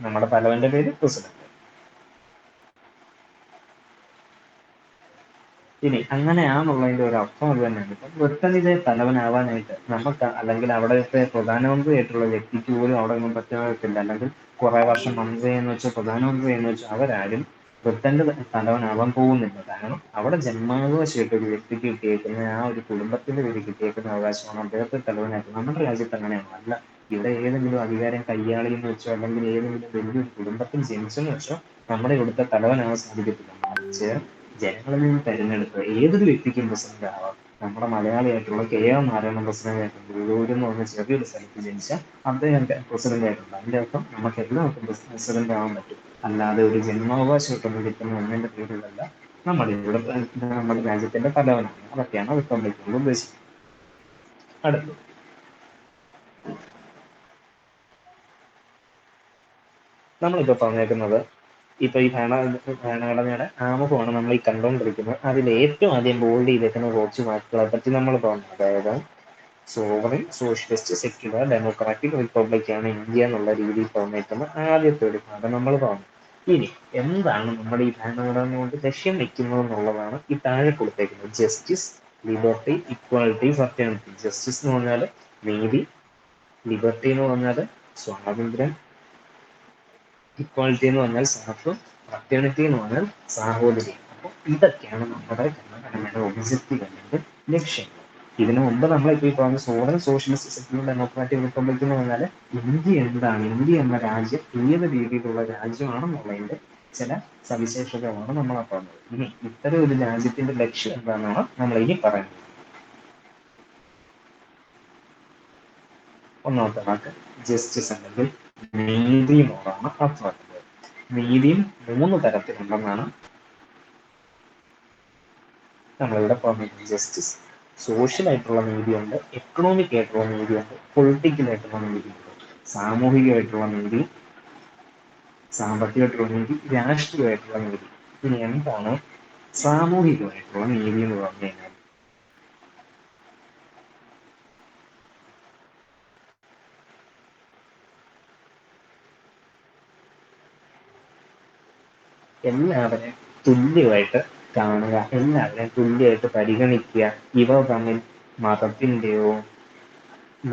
നമ്മുടെ തലവന്റെ പേര് പ്രസിഡന്റ്. ഇനി അങ്ങനെയാണെന്നുള്ളതിന്റെ ഒരു അർത്ഥം അത് തന്നെയാണ്. ഇപ്പം ബ്രിട്ടനിലെ തലവനാവാനായിട്ട് നമുക്ക്, അല്ലെങ്കിൽ അവിടുത്തെ പ്രധാനമന്ത്രിയായിട്ടുള്ള വ്യക്തിക്ക് പോലും അവിടെ ഒന്നും പറ്റാത്തില്ല. അല്ലെങ്കിൽ കുറെ വർഷം മന്ത്രി എന്ന് വെച്ചോ പ്രധാനമന്ത്രി എന്ന് വെച്ചോ അവരാരും ബ്രിട്ടന്റെ തലവനാവാൻ പോകുന്നില്ല. കാരണം അവിടെ ജന്മാവകാശമായിട്ട് ഒരു വ്യക്തിക്ക് കിട്ടിയേക്കുന്ന, ആ ഒരു കുടുംബത്തിന്റെ പേര് കിട്ടിയേക്കുന്ന അവകാശമാണ് അദ്ദേഹത്തെ തലവനായിട്ട്. നമ്മുടെ രാജ്യത്ത് അങ്ങനെയാണ്. അല്ല, ഇവിടെ ഏതെങ്കിലും അധികാരം കയ്യാളി എന്ന് വെച്ചോ അല്ലെങ്കിൽ ഏതെങ്കിലും വലിയൊരു കുടുംബത്തിൽ ജനിച്ചെന്ന് വെച്ചോ നമ്മുടെ ഇവിടുത്തെ തലവനാവാൻ സാധിക്കത്തില്ല. മറിച്ച് ജനങ്ങളിൽ നിന്ന് തെരഞ്ഞെടുത്ത് ഏതൊരു വ്യക്തിക്കും പ്രസിഡന്റ് ആവാം. നമ്മുടെ മലയാളിയായിട്ടുള്ള KR നാരായണൻ പ്രസിഡന്റ് ആയിട്ടുണ്ട്. വിഴൂർ എന്ന് പറഞ്ഞ ചെറിയൊരു സ്ഥലത്ത് ജനിച്ച അദ്ദേഹം പ്രസിഡന്റ് ആയിട്ടുണ്ട്. അതിന്റെ അർത്ഥം നമുക്ക് എല്ലാവർക്കും പ്രസിഡന്റ് ആവാൻ പറ്റും. അല്ലാതെ ഒരു ജന്മാവകാശമൊക്കെ കിട്ടുന്ന ഒന്നിന്റെ പേരിലല്ല നമ്മുടെ ഇവിടെ നമ്മുടെ രാജ്യത്തിന്റെ തലവനാണ്. അതൊക്കെയാണ് റിപ്പബ്ലിക് കൊണ്ട് ഉദ്ദേശിക്കുന്നത്. അടുത്തത് നമ്മളിപ്പോ പറഞ്ഞേക്കുന്നത്, ഇപ്പൊ ഈ ഭരണഘടനയുടെ ആമുഖമാണ് നമ്മൾ ഈ കണ്ടുകൊണ്ടിരിക്കുന്നത്. അതിൽ ഏറ്റവും ആദ്യം ബോൾഡ് ചെയ്തേക്കുന്ന കുറച്ച് വാക്കുകളെ പറ്റി നമ്മൾ പറഞ്ഞു. അതായത് sovereign, socialist, secular, democratic, republic ആണ് ഇന്ത്യ എന്നുള്ള രീതിയിൽ പറഞ്ഞേക്കുന്ന ആദ്യത്തെ ഒരു ഭാഗം നമ്മൾ പറഞ്ഞു. ഇനി എന്താണ് നമ്മുടെ ഈ ഭരണഘടന കൊണ്ട് ലക്ഷ്യം വെക്കുന്നത് എന്നുള്ളതാണ് ഈ താഴെ കൊടുത്തേക്കുന്നത്. Justice, liberty, equality, fraternity. Justice എന്ന് പറഞ്ഞാൽ നീതി, ലിബർട്ടി എന്ന് പറഞ്ഞാൽ സ്വാതന്ത്ര്യം, ഇക്വാളിറ്റി എന്ന് പറഞ്ഞാൽ സമത്വം, ഫ്രറ്റേണിറ്റി എന്ന് പറഞ്ഞാൽ സാഹോദര്യം. അപ്പോൾ ഇതൊക്കെയാണ് നമ്മുടെ ഭരണഘടനയുടെ ഒബ്ജക്റ്റീവ് അല്ലെങ്കിൽ ലക്ഷ്യങ്ങൾ. ഇതിനു മുമ്പ് നമ്മളിപ്പോൾ ഈ പറഞ്ഞ sovereign, socialist, secular, democratic, republic എന്ന് പറഞ്ഞാൽ ഇന്ത്യ എന്താണ്, ഇന്ത്യ എന്ന രാജ്യം ഏത് രീതിയിലുള്ള രാജ്യമാണെന്നുള്ളതിന്റെ ചില സവിശേഷതകളാണ് നമ്മൾ പറഞ്ഞത്. ഇനി ഇത്തരം ഒരു രാജ്യത്തിന്റെ ലക്ഷ്യം എന്താണെന്നാണ് നമ്മൾ ഇനി പറയുന്നത്. ഒന്നാമത്തെ വാക്ക് ജസ്റ്റിസ് അല്ലെങ്കിൽ നീതി എന്നുള്ളതാണ് അർത്ഥമാക്കുന്നത്. നീതിയും 3 തരത്തിലുണ്ടെന്നാണ് നമ്മളിവിടെ പറഞ്ഞിരിക്കുന്നത്. ജസ്റ്റിസ്, സോഷ്യൽ ആയിട്ടുള്ള നീതിയുണ്ട്, എക്കണോമിക് ആയിട്ടുള്ള നീതിയുണ്ട്, പൊളിറ്റിക്കൽ ആയിട്ടുള്ള നീതിയുണ്ട്. സാമൂഹികമായിട്ടുള്ള നീതി, സാമ്പത്തികമായിട്ടുള്ള നീതി, രാഷ്ട്രീയമായിട്ടുള്ള നീതി. ഇനി എന്താണ് സാമൂഹികമായിട്ടുള്ള നീതി എന്ന് പറഞ്ഞു കഴിഞ്ഞാൽ? എല്ലാവരെയും തുല്യമായിട്ട് കാണുക, എല്ലാവരെയും തുല്യമായിട്ട് പരിഗണിക്കുക. ഇവർ തമ്മിൽ മതത്തിന്റെയോ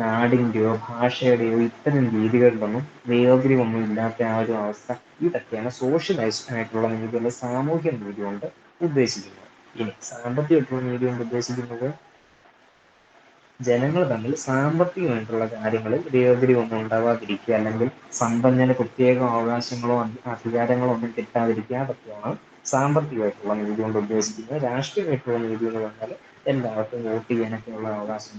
നാടിന്റെയോ ഭാഷയുടെയോ ഇത്തരം രീതികളിലൊന്നും വേർതിരിവൊന്നും ഇല്ലാത്ത ആ ഒരു അവസ്ഥ. ഇതൊക്കെയാണ് സോഷ്യലൈസ്ഡ് ആയിട്ടുള്ള നീതി അല്ലെങ്കിൽ സാമൂഹ്യ നീതി കൊണ്ട് ഉദ്ദേശിക്കുന്നത്. ഇനി സാമ്പത്തികമായിട്ടുള്ള നീതി കൊണ്ട് ഉദ്ദേശിക്കുന്നത് ജനങ്ങൾ തമ്മിൽ സാമ്പത്തികമായിട്ടുള്ള കാര്യങ്ങളിൽ വേർതിരിവൊന്നും ഉണ്ടാവാതിരിക്കുക, അല്ലെങ്കിൽ സമ്പന്നന് പ്രത്യേക അവകാശങ്ങളോ അധികാരങ്ങളോ ഒന്നും കിട്ടാതിരിക്കുക, അതൊക്കെയാണ് സാമ്പത്തികമായിട്ടുള്ള നീതി കൊണ്ട് ഉദ്ദേശിക്കുന്നത്. രാഷ്ട്രീയമായിട്ടുള്ള നീതി എന്ന് പറഞ്ഞാൽ എല്ലാവർക്കും വോട്ട് ചെയ്യാനൊക്കെയുള്ള അവകാശം.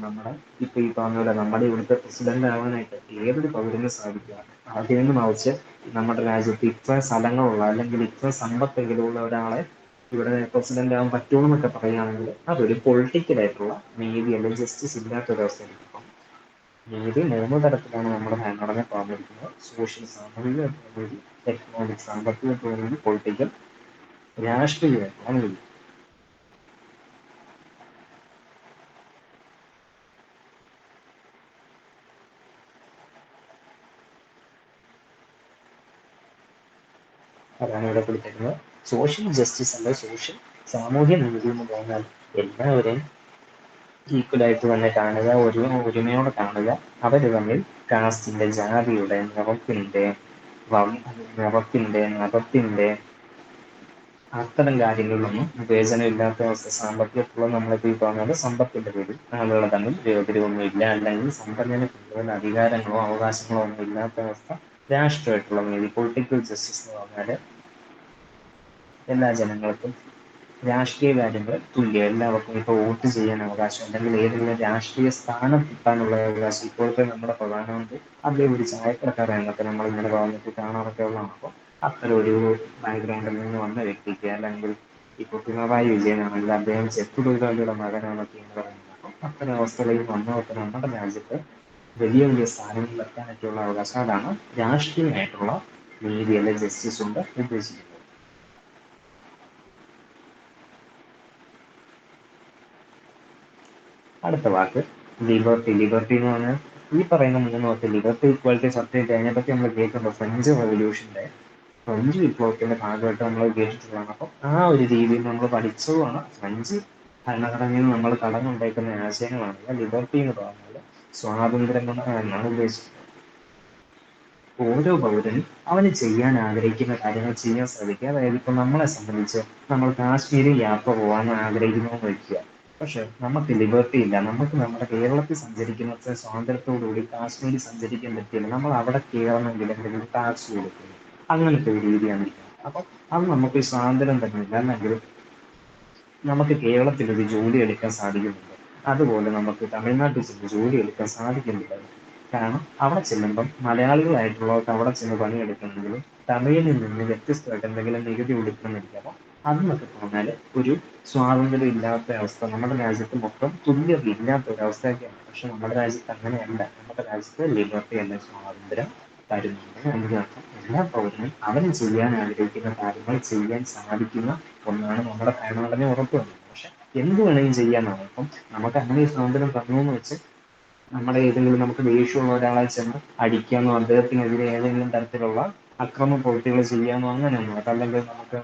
ഇപ്പൊ ഈ പറഞ്ഞ പോലെ നമ്മുടെ ഇവിടുത്തെ പ്രസിഡന്റ് ആവാനായിട്ട് ഏതൊരു പൗരന് സാധിക്കുക. അതിൽ മറിച്ച് നമ്മുടെ രാജ്യത്ത് ഇത്ര സ്ഥലങ്ങളുള്ള അല്ലെങ്കിൽ ഇത്ര സമ്പത്തെങ്കിലുള്ള ഒരാളെ ഇവിടെ പ്രസിഡന്റ് ആവാൻ പറ്റുമോ എന്നൊക്കെ പറയുകയാണെങ്കിൽ അതൊരു പൊളിറ്റിക്കൽ ആയിട്ടുള്ള നീതി അല്ലെങ്കിൽ ജസ്റ്റിസ് ഇല്ലാത്ത ഒരവസ്ഥയായിരിക്കും. ഇപ്പം നീതി മൂന്ന് തരത്തിലാണ് നമ്മുടെ ഭരണഘടന പറഞ്ഞിരിക്കുന്നത്: സോഷ്യൽ സാമൂഹികമായിട്ടുള്ള നീതി, എക്കണോമിക് സാമ്പത്തികമായിട്ടുള്ള നീതി, പൊളിറ്റിക്കൽ രാഷ്ട്രീയമായിട്ടുള്ള നീതി. അതാണ് ഇവിടെ കൊടുത്തിരിക്കുന്നത്. സോഷ്യൽ ജസ്റ്റിസ് അല്ലെ സോഷ്യൽ സാമൂഹ്യ നീതി എന്ന് പറഞ്ഞാൽ എല്ലാവരെയും ഈക്വലായിട്ട് തന്നെ കാണുക, ഒരുമയോടെ കാണുക. അവര് തമ്മിൽ കാസ്റ്റിന്റെ, ജാതിയുടെ, മതത്തിന്റെ അത്തരം കാര്യങ്ങളിലൊന്നും വിവേചനമില്ലാത്ത അവസ്ഥ. സാമ്പത്തികത്തിലുള്ള നമ്മളിപ്പോൾ ഈ പറഞ്ഞത് സമ്പത്തിന്റെ പേരിൽ ആളുകളെ തമ്മിൽ വേർതിരിവൊന്നും ഇല്ല, അല്ലെങ്കിൽ സമ്പന്നന് കൂടുതൽ അധികാരങ്ങളോ അവകാശങ്ങളോ ഒന്നും ഇല്ലാത്ത അവസ്ഥ. രാഷ്ട്രീയമായിട്ടുള്ള നീതി, പൊളിറ്റിക്കൽ ജസ്റ്റിസ് എന്ന് പറഞ്ഞാല് എല്ലാ ജനങ്ങൾക്കും രാഷ്ട്രീയ കാര്യങ്ങൾ തുല്യം, എല്ലാവർക്കും ഇപ്പോൾ വോട്ട് ചെയ്യാൻ അവകാശം, അല്ലെങ്കിൽ ഏതെങ്കിലും രാഷ്ട്രീയ സ്ഥാനം കിട്ടാനുള്ള അവകാശം. ഇപ്പോഴത്തെ നമ്മുടെ പ്രധാനമന്ത്രി അദ്ദേഹം ഒരു ചായക്കടക്കാരായിരുന്നൊക്കെ നമ്മൾ ഇങ്ങനെ പറഞ്ഞിട്ട് കാണാറൊക്കെ ഉള്ളതാണ്. അപ്പോൾ അത്തരം ഒരു ബാക്ക്ഗ്രൗണ്ടിൽ നിന്ന് വന്ന വ്യക്തിക്ക്, അല്ലെങ്കിൽ ഇപ്പോൾ പിണറായി വിജയനാണെങ്കിൽ അദ്ദേഹം ചെത്തു തൊഴിലാളിയുടെ മകനാണൊക്കെ എന്ന് പറയുന്നത്. അപ്പം അത്തരം അവസ്ഥകളിൽ വന്നവർക്ക് നമ്മുടെ രാജ്യത്ത് വലിയ വലിയ സ്ഥാനങ്ങളിൽ എത്താനൊക്കെയുള്ള അവകാശം. അതാണ് രാഷ്ട്രീയമായിട്ടുള്ള നീതി അല്ലെ ജസ്റ്റിസ് കൊണ്ട് ഉദ്ദേശിക്കുന്നത്. അടുത്ത വാക്ക് ലിബർട്ടി. ലിബർട്ടി എന്ന് പറഞ്ഞാൽ ഈ പറയുന്ന മൂന്ന് വാക്ക് ലിബർട്ടി, ഇക്വാലിറ്റി, സർട്ടിഫിക്കറ്റ്, അതിനെപ്പറ്റി നമ്മൾ കേൾക്കുമ്പോൾ ഫ്രഞ്ച് വിപ്ലവത്തിന്റെ ഭാഗമായിട്ട് നമ്മൾ കേട്ടിട്ടുള്ളതാണ്. അപ്പം ആ ഒരു രീതിയിൽ നമ്മൾ പഠിച്ചതുമാണ്. ഫ്രഞ്ച് ഭരണഘടനയിൽ നിന്ന് നമ്മൾ കടന്നുണ്ടാക്കുന്ന ആശയങ്ങളാണ് ലിബർട്ടി എന്ന് പറഞ്ഞാൽ സ്വാതന്ത്ര്യം എന്നാണ് ഉദ്ദേശിക്കുന്നത്. ഓരോ പൗരനും അവന് ചെയ്യാൻ ആഗ്രഹിക്കുന്ന കാര്യങ്ങൾ ചെയ്യാൻ സാധിക്കുക. അതായത് ഇപ്പൊ നമ്മളെ സംബന്ധിച്ച് നമ്മൾ കാശ്മീരിൽ യാത്ര പോകാൻ ആഗ്രഹിക്കണമെന്ന് വയ്ക്കുക. പക്ഷെ നമുക്ക് ലിബർട്ടി ഇല്ല. നമുക്ക് നമ്മുടെ കേരളത്തിൽ സഞ്ചരിക്കുന്ന സ്വാതന്ത്ര്യത്തോടുകൂടി കാശ്മീരിൽ സഞ്ചരിക്കാൻ പറ്റില്ല. നമ്മൾ അവിടെ കയറണമെങ്കിൽ എന്തെങ്കിലും ടാക്സ് കൊടുക്കുന്നു. അങ്ങനത്തെ ഒരു രീതിയാണ് ഇരിക്കുന്നത്. അപ്പൊ അത് നമുക്ക് സ്വാതന്ത്ര്യം തരുന്നില്ല. അല്ലെങ്കിൽ നമുക്ക് കേരളത്തിൽ ഒരു ജോലി എടുക്കാൻ സാധിക്കുന്നില്ല, അതുപോലെ നമുക്ക് തമിഴ്നാട്ടിൽ ചെന്ന് ജോലി എടുക്കാൻ സാധിക്കുന്നില്ല. കാരണം അവിടെ ചെല്ലുമ്പം മലയാളികളായിട്ടുള്ളവർക്ക് അവിടെ ചെന്ന് പണിയെടുക്കണമെങ്കിലും തമിഴിൽ നിന്ന് വ്യത്യസ്തമായിട്ട് എന്തെങ്കിലും നികുതി കൊടുക്കണമെന്നില്ല. അപ്പം അതെന്നൊക്കെ പറഞ്ഞാൽ ഒരു സ്വാതന്ത്ര്യം ഇല്ലാത്ത അവസ്ഥ. നമ്മുടെ രാജ്യത്ത് മൊത്തം തുല്യത ഇല്ലാത്ത ഒരവസ്ഥയൊക്കെയാണ്. പക്ഷെ നമ്മുടെ രാജ്യത്ത് അങ്ങനെയല്ല. നമ്മുടെ രാജ്യത്ത് ലിബർട്ടി അല്ലെ സ്വാതന്ത്ര്യം തരുന്നുണ്ട്. അതിനർത്ഥം എല്ലാ പൗരനും അവന് ചെയ്യാൻ ആഗ്രഹിക്കുന്ന കാര്യങ്ങൾ ചെയ്യാൻ സാധിക്കുന്ന ഒന്നാണ് നമ്മുടെ ഭരണഘടന ഉറപ്പുവരുന്നത്. പക്ഷെ എന്ത് വേണമെങ്കിലും ചെയ്യാനാണ്. ഇപ്പം നമുക്ക് അങ്ങനെ ഒരു സ്വാതന്ത്ര്യം തന്നു എന്ന് വെച്ച് നമ്മുടെ ഏതെങ്കിലും നമുക്ക് ദേഷ്യമുള്ള ഒരാളെ ചെന്ന് അടിക്കാനോ അദ്ദേഹത്തിനെതിരെ ഏതെങ്കിലും തരത്തിലുള്ള അക്രമ പ്രവൃത്തികൾ ചെയ്യാനോ അങ്ങനെയൊന്നും. അതല്ലെങ്കിൽ നമുക്ക്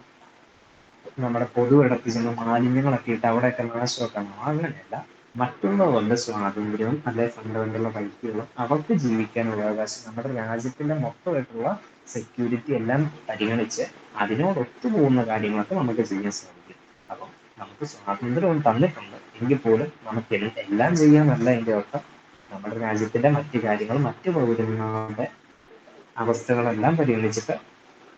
നമ്മുടെ പൊതു ഇടത്തിൽ ചെന്ന് മാലിന്യങ്ങളൊക്കെ ഇട്ട് അവിടെയൊക്കെ നാശമാക്കണം, അങ്ങനെയല്ല. മറ്റുള്ളവരുടെ സ്വാതന്ത്ര്യവും അല്ലെ ഫണ്ടമെന്റൽ റൈറ്റുകളും അവർക്ക് ജീവിക്കാനുള്ള അവകാശം, നമ്മുടെ രാജ്യത്തിന്റെ മൊത്തമായിട്ടുള്ള സെക്യൂരിറ്റി എല്ലാം പരിഗണിച്ച് അതിനോട് ഒത്തുപോകുന്ന കാര്യങ്ങളൊക്കെ നമുക്ക് ചെയ്യാൻ സാധിക്കും. അപ്പം നമുക്ക് സ്വാതന്ത്ര്യം തന്നിട്ടുണ്ട് എങ്കിൽ പോലും നമുക്ക് എല്ലാം ചെയ്യാനല്ല അതിന്റെ അർത്ഥം. നമ്മുടെ രാജ്യത്തിന്റെ മറ്റു കാര്യങ്ങൾ, മറ്റു പൗരന്മാരുടെ അവസ്ഥകളെല്ലാം പരിഗണിച്ചിട്ട്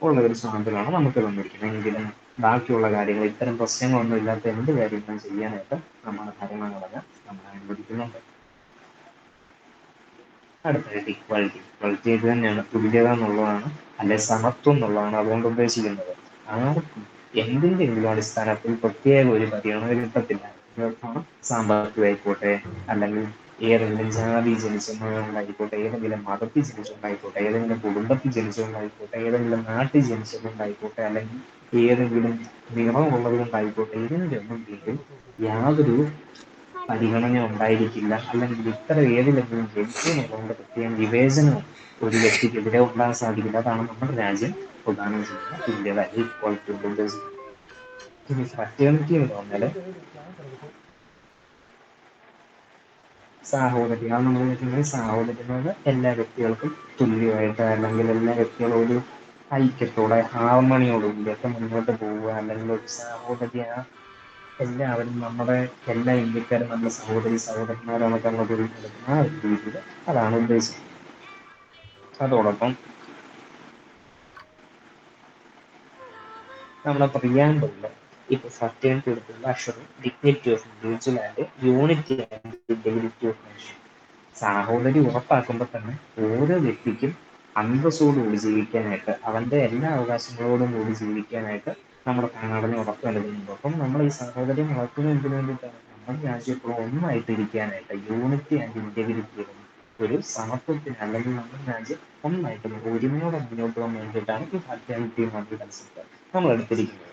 ഉള്ള ഒരു സ്വാതന്ത്ര്യമാണ് നമുക്ക് തന്നിരിക്കുന്നത്. എങ്കിലും ബാക്കിയുള്ള കാര്യങ്ങൾ, ഇത്തരം പ്രശ്നങ്ങളൊന്നും ഇല്ലാത്ത എന്ത് കാര്യങ്ങളും ചെയ്യാനായിട്ട് നമ്മുടെ ഭരണഘടന നമ്മളെ അനുവദിക്കുന്നുണ്ട്. അടുത്തതായിട്ട് ഇക്വാലിറ്റി. ഇക്വാലിറ്റി ഇത് തന്നെയാണ്, തുല്യത എന്നുള്ളതാണ്, അല്ലെ സമത്വം എന്നുള്ളതാണ് അതുകൊണ്ട് ഉദ്ദേശിക്കുന്നത്. ആർക്കും എന്തിൻ്റെങ്കിലും അടിസ്ഥാനത്തിൽ പ്രത്യേക ഒരു പരിഗണന കിട്ടത്തില്ല. സാമ്പത്തികമായിക്കോട്ടെ, അല്ലെങ്കിൽ ഏതെങ്കിലും ജാതി ജനിച്ചതുകൊണ്ടായിക്കോട്ടെ, ഏതെങ്കിലും മതത്തിൽ ജനിച്ചുകൊണ്ടായിക്കോട്ടെ, ഏതെങ്കിലും കുടുംബത്തിൽ ജനിച്ചുകൊണ്ടായിക്കോട്ടെ, ഏതെങ്കിലും നാട്ടിൽ ജനിച്ചതുകൊണ്ടായിക്കോട്ടെ, അല്ലെങ്കിൽ ഏതെങ്കിലും നിറമുള്ളത് കൊണ്ടായിക്കോട്ടെ, ഇതിൻ്റെ ഒന്നും പേരിൽ യാതൊരു പരിഗണന ഉണ്ടായിരിക്കില്ല. അല്ലെങ്കിൽ ഇത്തരം ഏതിലെങ്കിലും ജനിച്ചു എന്നുള്ളതുകൊണ്ട് പ്രത്യേകം വിവേചനം ഒരു വ്യക്തിക്കെതിരെ ഉണ്ടാകാൻ സാധിക്കില്ല. അതാണ് നമ്മുടെ രാജ്യം പ്രദാനം ചെയ്യുന്ന തുല്യത, ഈക്വാലിറ്റി കൊണ്ട് ഉദ്ദേശിക്കുന്നത്. ഇനി ഫ്രറ്റേണിറ്റി എന്ന് പറഞ്ഞാൽ സാഹോദര്യം. അത് നമ്മൾ വെച്ചിട്ടുണ്ടെങ്കിൽ സാഹോദര്യം എന്ന് പറഞ്ഞാൽ എല്ലാ വ്യക്തികൾക്കും തുല്യമായിട്ട്, അല്ലെങ്കിൽ എല്ലാ വ്യക്തികളും ഒരു ഐക്യത്തോടെ ഹാർമണിയോടുകൂടിയൊക്കെ മുന്നോട്ട് പോവുക, അല്ലെങ്കിൽ ഒരു സാഹോദര്യ എല്ലാവരും നമ്മുടെ എല്ലാ ഇന്ത്യക്കാരും നമ്മുടെ സഹോദരി സഹോദരന്മാരാണൊക്കെ അങ്ങോട്ട് എടുക്കുന്ന ആ ഒരു രീതിയിൽ അതാണ് ഉദ്ദേശിക്കുന്നത്. അതോടൊപ്പം നമ്മുടെ പ്രിയാമ്പിളില് ഇപ്പൊ ഫസ്റ്റേഴ്സ് എടുത്തുള്ള അക്ഷരം dignity of individual and unity and integrity of nation. സാഹോദരി ഉറപ്പാക്കുമ്പോൾ തന്നെ ഓരോ വ്യക്തിക്കും അന്തസ്സോടുകൂടി ജീവിക്കാനായിട്ട് അവന്റെ എല്ലാ അവകാശങ്ങളോടും കൂടി ജീവിക്കാനായിട്ട് നമ്മുടെ ഭരണഘടന ഉറപ്പ് നൽകുന്നുണ്ട്. അപ്പം നമ്മൾ ഈ സാഹോദര്യം വളർത്തുന്നത് എന്തിനു വേണ്ടിയിട്ടാണ്? നമ്മുടെ രാജ്യം ഇപ്പോൾ ഒന്നായിട്ട് ഇരിക്കാനായിട്ട്, യൂണിറ്റി ആൻഡ് ഇന്റഗ്രിറ്റി, ഒരു സമത്വത്തിന്, അല്ലെങ്കിൽ നമ്മുടെ രാജ്യം ഒന്നായിട്ട് ഒരുമയോടെ മുന്നോട്ട് പോകാൻ വേണ്ടിയിട്ടാണ് ഈ ഫാറ്റേണിറ്റി എന്ന കൺസെപ്റ്റ് നമ്മൾ എടുത്തിരിക്കുന്നത്.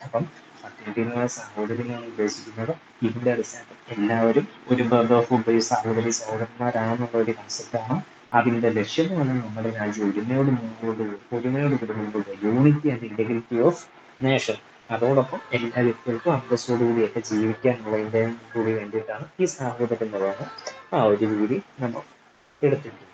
അപ്പം ഫാറ്റേണിറ്റി എന്ന സഹോദരനാണ് ഉദ്ദേശിക്കുന്നത്. ഇതിന്റെ അടിസ്ഥാനത്തിൽ എല്ലാവരും ഒരു ബ്രദർഹുഡ്, സഹോദരി സഹോദരന്മാരാണെന്നുള്ള ഒരു കൺസെപ്റ്റാണ്. അതിന്റെ ലക്ഷ്യം എന്ന് പറഞ്ഞാൽ നമ്മുടെ രാജ്യം ഒരുമയോട് മുന്നോട്ട് മുന്നോട്ട് unity and integrity of nation. അതോടൊപ്പം എല്ലാ വ്യക്തികൾക്കും അന്തസ്സോടുകൂടിയൊക്കെ ജീവിക്കാനുള്ളതിന്റെ കൂടി വേണ്ടിയിട്ടാണ് ഈ സാഹോദര്യം എന്ന് പറയുന്നത് ആ ഒരു രീതി നമ്മൾ എടുത്തിട്ടുണ്ട്.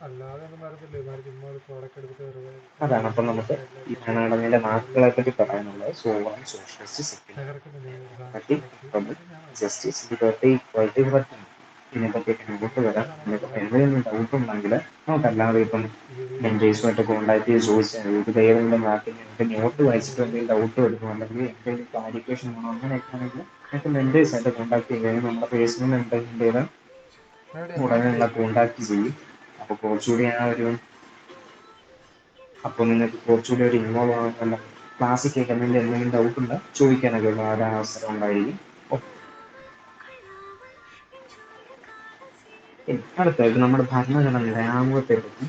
അല്ലാതെ ഒന്നും വരത്തില്ല. ഇവന്മാർ ചുമ്മാ ഒരു പ്രോഡക്റ്റ് എടുത്തിട്ട് വെറുതെ അതാണ് അപ്പം നമുക്ക് ഈ സൈഡിലേക്ക് ഭരണഘടനയുടെ വാക്കുകളെ പറ്റി പറയാനുള്ളത്. സോവറൻ, സോഷ്യലിസ്റ്റ്, സെക്യുലർ, തകർക്കുന്നില്ല ഈ ഒരു സാധനത്തെ ഡെമോക്രാറ്റിക്, പറ്റി. റിപ്പബ്ലിക്, അത് ഞാൻ മനസ്സിലാക്കി. Justice, liberty, equality, freedom. ഇതിനെപ്പറ്റിയൊക്കെ മുമ്പോട്ട് ഇങ്ങനത്തെ വരാം. സാധനങ്ങളൊക്കെ ഇതിനെപ്പറ്റി വരണം. എന്തെങ്കിലും ഡൗട്ട് ഉണ്ടെങ്കിൽ നമുക്കല്ലാതെ ഇപ്പം ഈ മെൻറ്റേഴ്സുമായിട്ട് കോൺടാക്ട് ചെയ്ത് ചോദിച്ചാൽ ഇത് ഏതെങ്കിലും വാക്കിൽ നിങ്ങൾക്ക് നോട്ട് ഇതാണ് വായിച്ചിട്ട് ഇത്. എന്തെങ്കിലും ഡൗട്ട് വരുമോ, അല്ലെങ്കിൽ എന്തെങ്കിലും ക്ലാരിഫിക്കേഷൻ വേണോ, അങ്ങനെയൊക്കെ ആണെങ്കിൽ നിങ്ങൾക്ക് മെൻറ്റേഴ്സായിട്ട് കോൺടാക്ട് ചെയ്യുകയും നമ്മുടെ പേഴ്സണൽ എന്തെങ്കിലും എവിടെയാ ഉടനെ സ്ഥലം നിങ്ങളെ എവിടെയാ? കോൺടാക്ട് ചെയ്യും. അപ്പോൾ കുറച്ചുകൂടി ആ ഒരു അപ്പോൾ നിങ്ങൾക്ക് കുറച്ചുകൂടി ഒരു ഇൻവോൾവ് ആവാനല്ല, ക്ലാസ്സിൽ കേൾക്കുന്നതിൻ്റെ എന്തെങ്കിലും ഡൗട്ട് ഉണ്ട് ചോദിക്കാനൊക്കെ ഉള്ള ഒരു അവസരം ഉണ്ടായിരിക്കും. അടുത്തായിട്ട് നമ്മുടെ ഭരണഘടനയുടെ ആമുഖത്തെ പറ്റി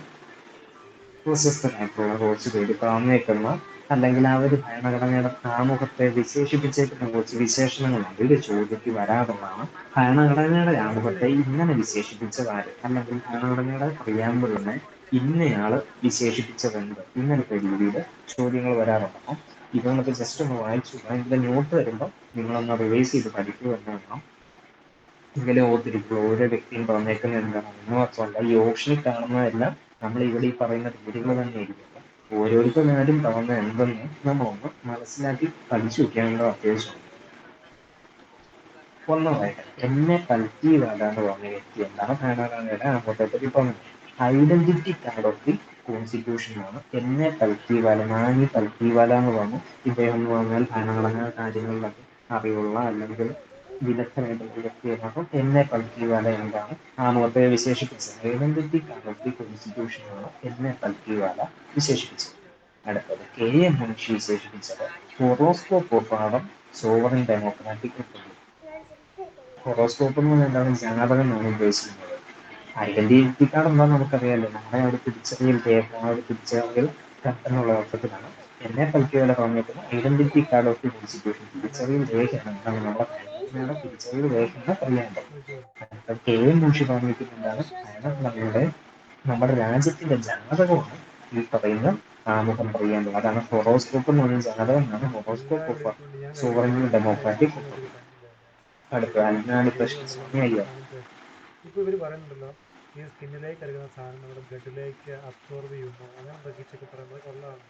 പ്രശസ്തരായിട്ടുള്ള കുറച്ച് പേര് പറഞ്ഞേക്കുന്ന, അല്ലെങ്കിൽ ആ ഒരു ഭരണഘടനയുടെ ആമുഖത്തെ വിശേഷിപ്പിച്ചേക്കുന്ന കുറച്ച് വിശേഷണങ്ങളുണ്ട്. ഇത് ചോദ്യത്തിൽ വരാറുള്ളതാണ്. ഭരണഘടനയുടെ ആമുഖത്തെ ഇങ്ങനെ വിശേഷിപ്പിച്ചതാര്, അല്ലെങ്കിൽ ഭരണഘടനയുടെ പ്രിയാമ്പിളിനെ ഇന്നയാള് വിശേഷിപ്പിച്ചതെന്ത്, ഇങ്ങനത്തെ രീതിയിൽ ചോദ്യങ്ങൾ വരാറുണ്ട്. അപ്പം ഇതൊന്നൊക്കെ ജസ്റ്റ് ഒന്ന് വായിച്ചു ഇതിന്റെ നോട്ട് വരുമ്പോൾ നിങ്ങളൊന്ന് റിവൈസ് ചെയ്ത് പഠിക്കുക എന്ന് വേണം. ഇങ്ങനെ ഓർത്തിരിക്കുക ഓരോ വ്യക്തിയും പറഞ്ഞേക്കുന്നത് എന്താണെന്ന് മാത്രമല്ല ഈ ഓപ്ഷനിൽ കാണുന്നതെല്ലാം നമ്മൾ ഇവിടെ ഈ പറയുന്ന രീതികൾ തന്നെ ഇരിക്കുന്നത്. ഓരോരുത്തരും പറയുന്നത് എന്തെന്ന് നമ്മളൊന്ന് മനസ്സിലാക്കി പഠിച്ചു വെക്കാനുള്ള അത്യാവശ്യമുണ്ട്. ഒന്നാമതായിട്ട് എന്നെ കൽക്കീവാല എന്ന് പറഞ്ഞ വ്യക്തി എന്താണ് ഭരണഘടനയുടെ ആമുഖത്തെ പറ്റി പറഞ്ഞത്? ഐഡന്റിറ്റി കാർഡ് ഓഫ് ദി കോൺസ്റ്റിറ്റ്യൂഷനാണ് എന്നെ കൽക്കീവാല. നാനി കൽക്കീവാല എന്ന് പറഞ്ഞു. ഇദ്ദേഹം എന്ന് പറഞ്ഞാൽ ഭരണഘടനാ കാര്യങ്ങളിലൊക്കെ അറിവുള്ള അല്ലെങ്കിൽ വിദഗ്ധനായിട്ടുള്ള വ്യക്തിയാണ്. അപ്പം എന്നെ കൽക്കീവാല എന്താണ് ആമുഖത്തെ വിശേഷിപ്പിച്ചത്? ഐഡന്റിറ്റി കാർഡ് ഓഫ് ദി കോൺസ്റ്റിറ്റ്യൂഷനാണ് എന്നെ കൽക്കീവാല വിശേഷിപ്പിച്ചത്. അടുത്തത് കെ എം മുൻഷി വിശേഷിപ്പിച്ചത് horoscope of our sovereign democratic republic. Horoscope എന്ന് പറഞ്ഞാൽ എന്താണ്? ജാതകം എന്നാണ് ഉദ്ദേശിക്കുന്നത്. ഐഡന്റിറ്റി കാർഡ് എന്താണെന്ന് നമുക്കറിയാമല്ലോ. നമ്മളെ ആ ഒരു തിരിച്ചറിയൽ രേഖ, ആ ഒരു തിരിച്ചറിയൽ എന്നുള്ള അർത്ഥത്തിലാണ് എന്നെ കൽക്കിയുടെ പറഞ്ഞിരിക്കുന്ന identity card of the constitution. തിരിച്ചറിയൽ രേഖയാണ് എന്താണ് നമ്മുടെ ഭരണഘടനയുടെ തിരിച്ചറിയൽ രേഖയാണ് അറിയാണ്ടത്. കെ എം മുൻഷി പറഞ്ഞിരിക്കുന്ന എന്താണ്? ഭരണഘടനയുടെ നമ്മുടെ രാജ്യത്തിന്റെ ജാതകമാണ് ഈ പറയുന്ന ആമുഖം അറിയേണ്ടത്. അതാണ് ഹൊറോസ്കോപ്പ് എന്ന് പറയുന്ന ജാതകമാണ് ഹൊറോസ്കോപ്പ് എല്ലാവരും ഓഫ് ഇരിപ്പുണ്ട്. ഞാൻ സോവറിൻ കഴിയുമ്പോൾ ഞാൻ ഡെമോക്രാറ്റിക് എഡിറ്റ് നോക്കിയിട്ട് റിപ്പബ്ലിക്. കണ്ടില്ല അതിൻ്റെ അടുത്ത ഈ അൽനാടി പേരുണ്ടല്ലോ കൃഷ്ണസ്വാമി നമ്മുടെ അയ്യർ. സാധനത്തെ. ഇപ്പൊ ഇവര് പറയുന്നുണ്ടല്ലോ ഈ സ്കിന്നിലേക്ക് എടുക്കുന്ന സാധനം നമ്മുടെ ബ്ലഡിലേക്ക് അബ്സോർബ് ചെയ്യുന്നു, അങ്ങനെ എന്തൊക്കെ പറയുന്നത് കൊള്ളാണ്.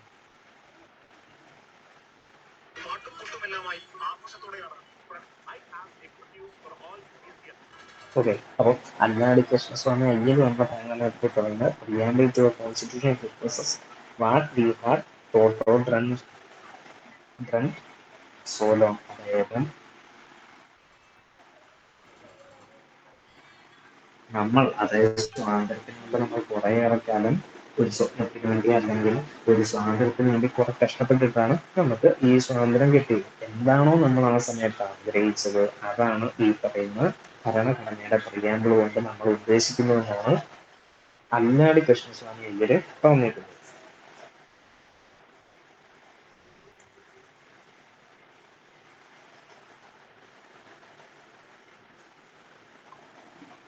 ഓക്കെ, അപ്പോൾ അൽനാടി കൃഷ്ണസ്വാമി അയ്യർ നമ്മുടെ ഭരണഘടനയെ പറയുന്നത് preamble to constitution expresses what we had thought or done so long. അതായത് നമ്മൾ, അതായത് സ്വാതന്ത്ര്യത്തിന് മുമ്പ് നമ്മൾ കുറേയേറെ കാലം ഒരു സ്വപ്നത്തിന് വേണ്ടി അല്ലെങ്കിൽ ഒരു സ്വാതന്ത്ര്യത്തിന് വേണ്ടി കുറെ കഷ്ടപ്പെട്ടിട്ടാണ് നമുക്ക് ഈ സ്വാതന്ത്ര്യം കിട്ടിയത്. എന്താണോ നമ്മൾ ആ സമയത്ത് ആഗ്രഹിച്ചത് അതാണ് ഈ പറയുന്ന ഭരണഘടനയുടെ പ്രിയാമ്പിൾ കൊണ്ട് നമ്മൾ ഉദ്ദേശിക്കുന്നതെന്നാണ് അല്ലാടി കൃഷ്ണസ്വാമി അയ്യര് പറഞ്ഞിട്ടുണ്ട്.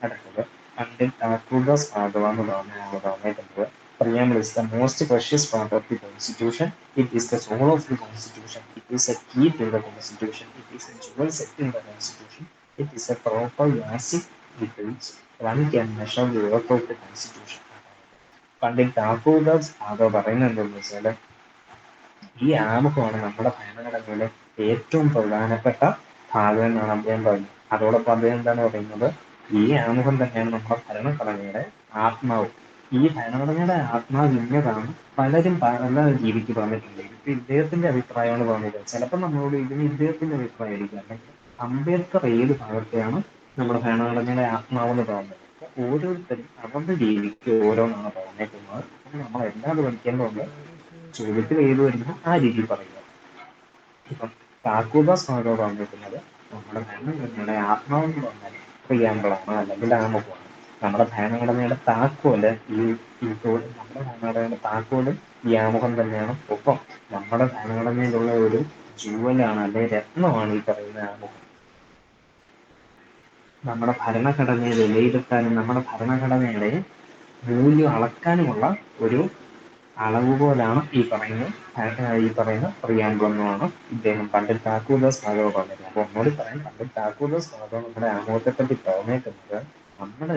അടുത്തത് പണ്ഡിറ്റ് ഠാക്കൂർദാസ് ഭാഗവ എന്ന് പറഞ്ഞ പറഞ്ഞിട്ടുണ്ട്. Preamble is the most precious part of the Constitution. It is the soul of the Constitution. It is a key to the Constitution. It is a jewel set in the Constitution. It is a proper yardstick with which one can measure the work of the Constitution. Pandit ഠാക്കൂർദാസ് ഭാഗവ പറയുന്നത് എന്താണെന്ന് വെച്ചാൽ ഈ ആമുഖമാണ് നമ്മുടെ ഭരണഘടനയിലെ ഏറ്റവും പ്രധാനപ്പെട്ട ഭാഗം എന്നാണ് അദ്ദേഹം പറയുന്നത്. അതോടൊപ്പം അദ്ദേഹം എന്താണ് പറയുന്നത്, ഈ ആമുഖം തന്നെയാണ് നമ്മുടെ ഭരണഘടനയുടെ ആത്മാവ്. ഈ ഭരണഘടനയുടെ ആത്മാവ് ഇന്നതാണ് പലരും പല രീതിക്ക് പറഞ്ഞിട്ടുണ്ട്. ഇപ്പൊ ഇദ്ദേഹത്തിന്റെ അഭിപ്രായമാണ് പറഞ്ഞത്. ചിലപ്പോൾ നമ്മളോട് ഇതിന് ഇദ്ദേഹത്തിന്റെ അഭിപ്രായമായിരിക്കും, അല്ലെങ്കിൽ അംബേദ്കർ ഏത് ഭാഗത്തെയാണ് നമ്മുടെ ഭരണഘടനയുടെ ആത്മാവെന്ന് പറഞ്ഞത്. ഓരോരുത്തരും അവരുടെ രീതിക്ക് ഓരോന്നാണ് പറഞ്ഞേക്കുന്നത്. നമ്മൾ എല്ലാം പഠിക്കേണ്ടതുണ്ട്. ഹരീഷ് ചോദ്യത്തിൽ ഏത് വരുന്നു ആ രീതിയിൽ പറയുക. ഇപ്പം താക്കൂബാസ് മാധവ് പറഞ്ഞിരിക്കുന്നത് നമ്മുടെ ഭരണഘടനയുടെ ആത്മാവെന്ന് പറഞ്ഞാൽ പ്രിയാമ്പിളാണ്, അല്ലെങ്കിൽ ആമുഖമാണ്. നമ്മുടെ ഭരണഘടനയുടെ താക്കോല് നമ്മുടെ ഭരണഘടനയുടെ താക്കോലും ഈ ആമുഖം തന്നെയാണ്. ഒപ്പം നമ്മുടെ ഭരണഘടനയിലുള്ള ഒരു ജൂവലാണ്, അല്ലെങ്കിൽ രത്നമാണ് ഈ പറയുന്ന ആമുഖം. നമ്മുടെ ഭരണഘടനയെ വിലയിരുത്താനും നമ്മുടെ ഭരണഘടനയുടെ മൂല്യം അളക്കാനുമുള്ള ഒരു അളവുകോലാണ് ഈ പറയുന്ന പ്രിയാമ്പിൾ എന്നാണ് ഇദ്ദേഹം പണ്ഡിറ്റ് താക്കൂർദാസ് മാധവ് പറഞ്ഞത്. അപ്പൊ ഒന്നുകൂടി പറയാം, പണ്ഡിറ്റ് താക്കൂർദാസ് മാധവ് നമ്മുടെ ആമുഖത്തെപ്പറ്റി പറഞ്ഞേക്കുന്നത് നമ്മുടെ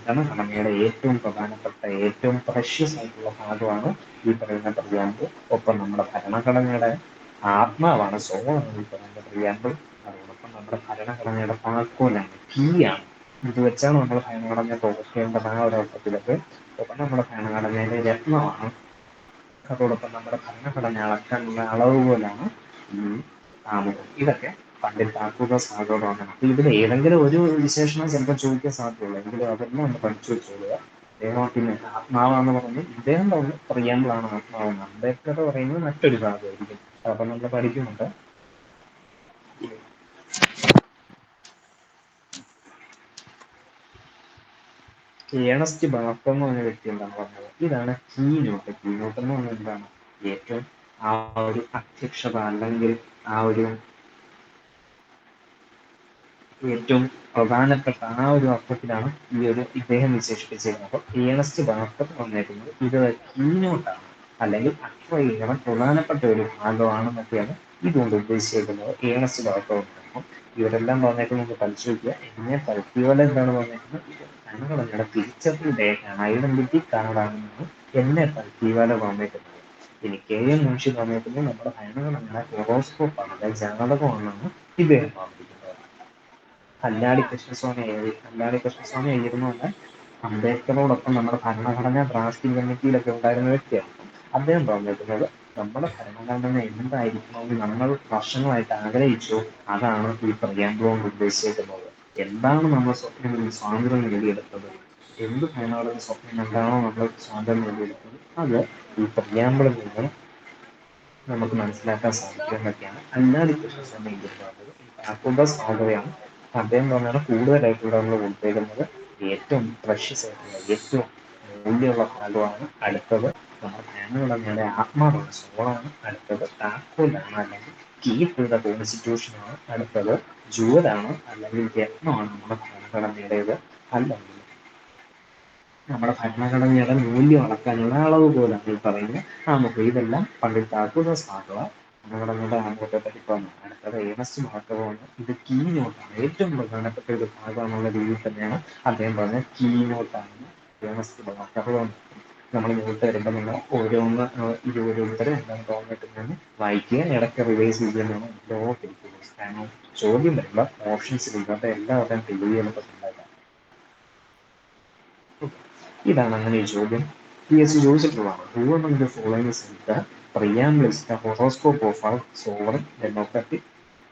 ഭരണഘടനയുടെ ഏറ്റവും പ്രധാനപ്പെട്ട ഏറ്റവും പ്രഷ്യസ് ആയിട്ടുള്ള ഭാഗമാണ് ഈ പറയുന്ന പ്രിയാമ്പിൾ. ഒപ്പം നമ്മുടെ ഭരണഘടനയുടെ ആത്മാവാണ്, സോളാണ് ഈ പറയുന്ന പ്രിയാമ്പിൾ. അതോടൊപ്പം നമ്മുടെ ഭരണഘടനയുടെ താക്കോലാണ്, കീയാണ്. ഇത് വെച്ചാണ് നമ്മൾ ഭരണഘടനയെ തുറക്കേണ്ടത് ആ ഒരു അർത്ഥത്തിലൊക്കെ. ഒപ്പം നമ്മുടെ ഭരണഘടനയിലെ രത്നമാണ്. അതോടൊപ്പം നമ്മുടെ ഭരണഘടന അളക്കാനുള്ള അളവുകോലാണ് ഈ ആമുഖം. ഇതൊക്കെ പണ്ഡിറ്റ് താക്കൂർദാസ് മാധവ് പറഞ്ഞത്. അപ്പൊ ഇതിൽ ഏതെങ്കിലും ഒരു വിശേഷണം ചിലപ്പോൾ ചോദിക്കാൻ സാധ്യതയുള്ളൂ, എങ്കിലും അതെല്ലാം ഒന്ന് പഠിച്ചു വെച്ചോളുക. അദ്ദേഹം പിന്നെ ആത്മാവാന്ന് പറഞ്ഞ് ഇദ്ദേഹം പറഞ്ഞു പ്രിയാമ്പിളാണ് ആത്മാവെന്ന്, അംബേദ്കർ പറയുന്നത് മറ്റൊരു ഭാഗമായിരിക്കും. അപ്പൊ നമ്മൾ പഠിക്കുന്നുണ്ട്. ഏണസ്റ്റ് ബാഫർ എന്ന് പറഞ്ഞ വ്യക്തി എന്താണ് പറഞ്ഞത്, ഇതാണ് കീനോട്ട്. കീനോട്ട് എന്ന് പറഞ്ഞാൽ എന്താണ്, ഏറ്റവും ആ ഒരു അധ്യക്ഷത, അല്ലെങ്കിൽ ആ ഒരു ഏറ്റവും പ്രധാനപ്പെട്ട ആ ഒരു അർത്ഥത്തിലാണ് ഇദ്ദേഹം വിശേഷിപ്പിച്ചിരുന്നത്. അപ്പൊ ഏണസ്റ്റ് ബാഫർ വന്നേക്കുന്നത് ഇത് കീനോട്ടാണ്, അല്ലെങ്കിൽ അത്രയേറെ പ്രധാനപ്പെട്ട ഒരു ഭാഗമാണെന്നൊക്കെയാണ് ഇതുകൊണ്ട് ഉദ്ദേശിച്ചിരിക്കുന്നത് ഏണസ്റ്റ് ബാഫർ. അപ്പം ഇവരെല്ലാം പറഞ്ഞേക്കുന്നത് നമുക്ക് പരിശോധിക്കുക. എന്നെ പരിധിപോലെ എന്താണ് പറഞ്ഞേക്കുന്നത്, ഭരണഘടനയുടെ തിരിച്ചറിയൽ രേഖയാണ്, ഐഡന്റിറ്റി കാർഡാണെന്നാണ് എന്നെ പരിധിപോലെ പറഞ്ഞേക്കുന്നത്. ഇനി കെ എം മുൻഷി പറഞ്ഞേക്കുന്നത് നമ്മുടെ ഭരണഘടനയുടെ ഹൊറോസ്കോപ്പാണ്, അതായത് ജാതകമാണെന്നാണ് ഇദ്ദേഹം പറഞ്ഞിരിക്കുന്നത്. കല്യാണി കൃഷ്ണസ്വാമി എഴുതുന്നുണ്ട് അംബേദ്കറോടൊപ്പം നമ്മുടെ ഭരണഘടനാ ഡ്രാഫ്റ്റിംഗ് കമ്മിറ്റിയിലൊക്കെ ഉണ്ടായിരുന്ന വ്യക്തിയാണ്. അദ്ദേഹം പറഞ്ഞിരിക്കുന്നത് നമ്മുടെ ഭരണഘടന എന്തായിരിക്കണമെന്ന് നമ്മൾ വർഷങ്ങളായിട്ട് ആഗ്രഹിച്ചു, അതാണ് ഈ പ്രിയാമ്പിൾ കൊണ്ട് ഉദ്ദേശിക്കുന്നത്. എന്താണ് നമ്മൾ സ്വപ്നം സ്വാതന്ത്ര്യം നേടിയെടുത്തത്, എന്ത് ഭരണഘടന സ്വപ്നം എന്താണോ നമ്മൾ സ്വാതന്ത്ര്യം നേടിയെടുത്തത്, അത് ഈ പ്രിയാമ്പിളിൽ നിന്ന് നമുക്ക് മനസ്സിലാക്കാൻ സാധിക്കും എന്നൊക്കെയാണ് കല്യാണി കൃഷ്ണസ്വാമി എഴുതിയിട്ടുള്ളത്. താക്കൂർദാസ് മാധവയാണ് അദ്ദേഹം പറഞ്ഞാണ് കൂടുതലായിട്ട് ഇവിടെ നമ്മൾ കൊടുത്തേക്കുന്നത്. ഏറ്റവും പ്രഷ്യസ് ആയിട്ടുള്ള ഏറ്റവും മൂല്യമുള്ള ഭാഗമാണ്. അടുത്തത് നമ്മുടെ ഭരണഘടനയുടെ ആത്മാവാണ്, സോളാണ്. അടുത്തത് താക്കോലാണ്, അല്ലെങ്കിൽ കീ ടു ദ കോൺസ്റ്റിറ്റ്യൂഷനാണ്. അടുത്തത് ജൂവലാണ്, അല്ലെങ്കിൽ രത്നമാണ് നമ്മുടെ ഭരണഘടനയുടേത്, അല്ലെങ്കിൽ നമ്മുടെ ഭരണഘടനയുടെ മൂല്യം അളക്കാനുള്ള അളവ് പോലാണ് ഈ പറയുന്നത് ആമുഖം. ഇതെല്ലാം പണ്ഡിറ്റ് താക്കൂർദാസ് മാധവ ഭരണഘടനയുടെ ആമുഖത്തെ പറ്റി പറഞ്ഞു. അടുത്തത് ഏണസ്റ്റ് മാധവമാണ്, ഇത് കീ നോട്ടാണ്, ഏറ്റവും പ്രധാനപ്പെട്ട ഒരു ഭാഗമാണെന്നുള്ള രീതിയിൽ തന്നെയാണ് അദ്ദേഹം പറഞ്ഞത് കീ നോട്ടാണെന്ന് ഏണസ്റ്റ് മാധവ. നമ്മൾ ഇങ്ങോട്ട് വരുമ്പോൾ നമ്മൾ ഓരോരുത്തരും എന്താണ് തോന്നിയിട്ടുണ്ടെന്ന് വായിക്കുക, ഇടയ്ക്ക് റിവൈസ് ചെയ്യുന്നതാണ് ലോ പഠിക്കുന്നത്. കാരണം ചോദ്യം വരുമ്പോൾ ഓപ്ഷൻസ് ഇല്ലാത്ത എല്ലാവരുടെയും തെളിവുകൾ ഉണ്ടാക്കാം. ഇതാണ് അങ്ങനെ ഒരു ചോദ്യം PSC ചോദിച്ചിട്ടുള്ളതാണ്. Who among the following is the preamble is the horoscope of our sovereign democratic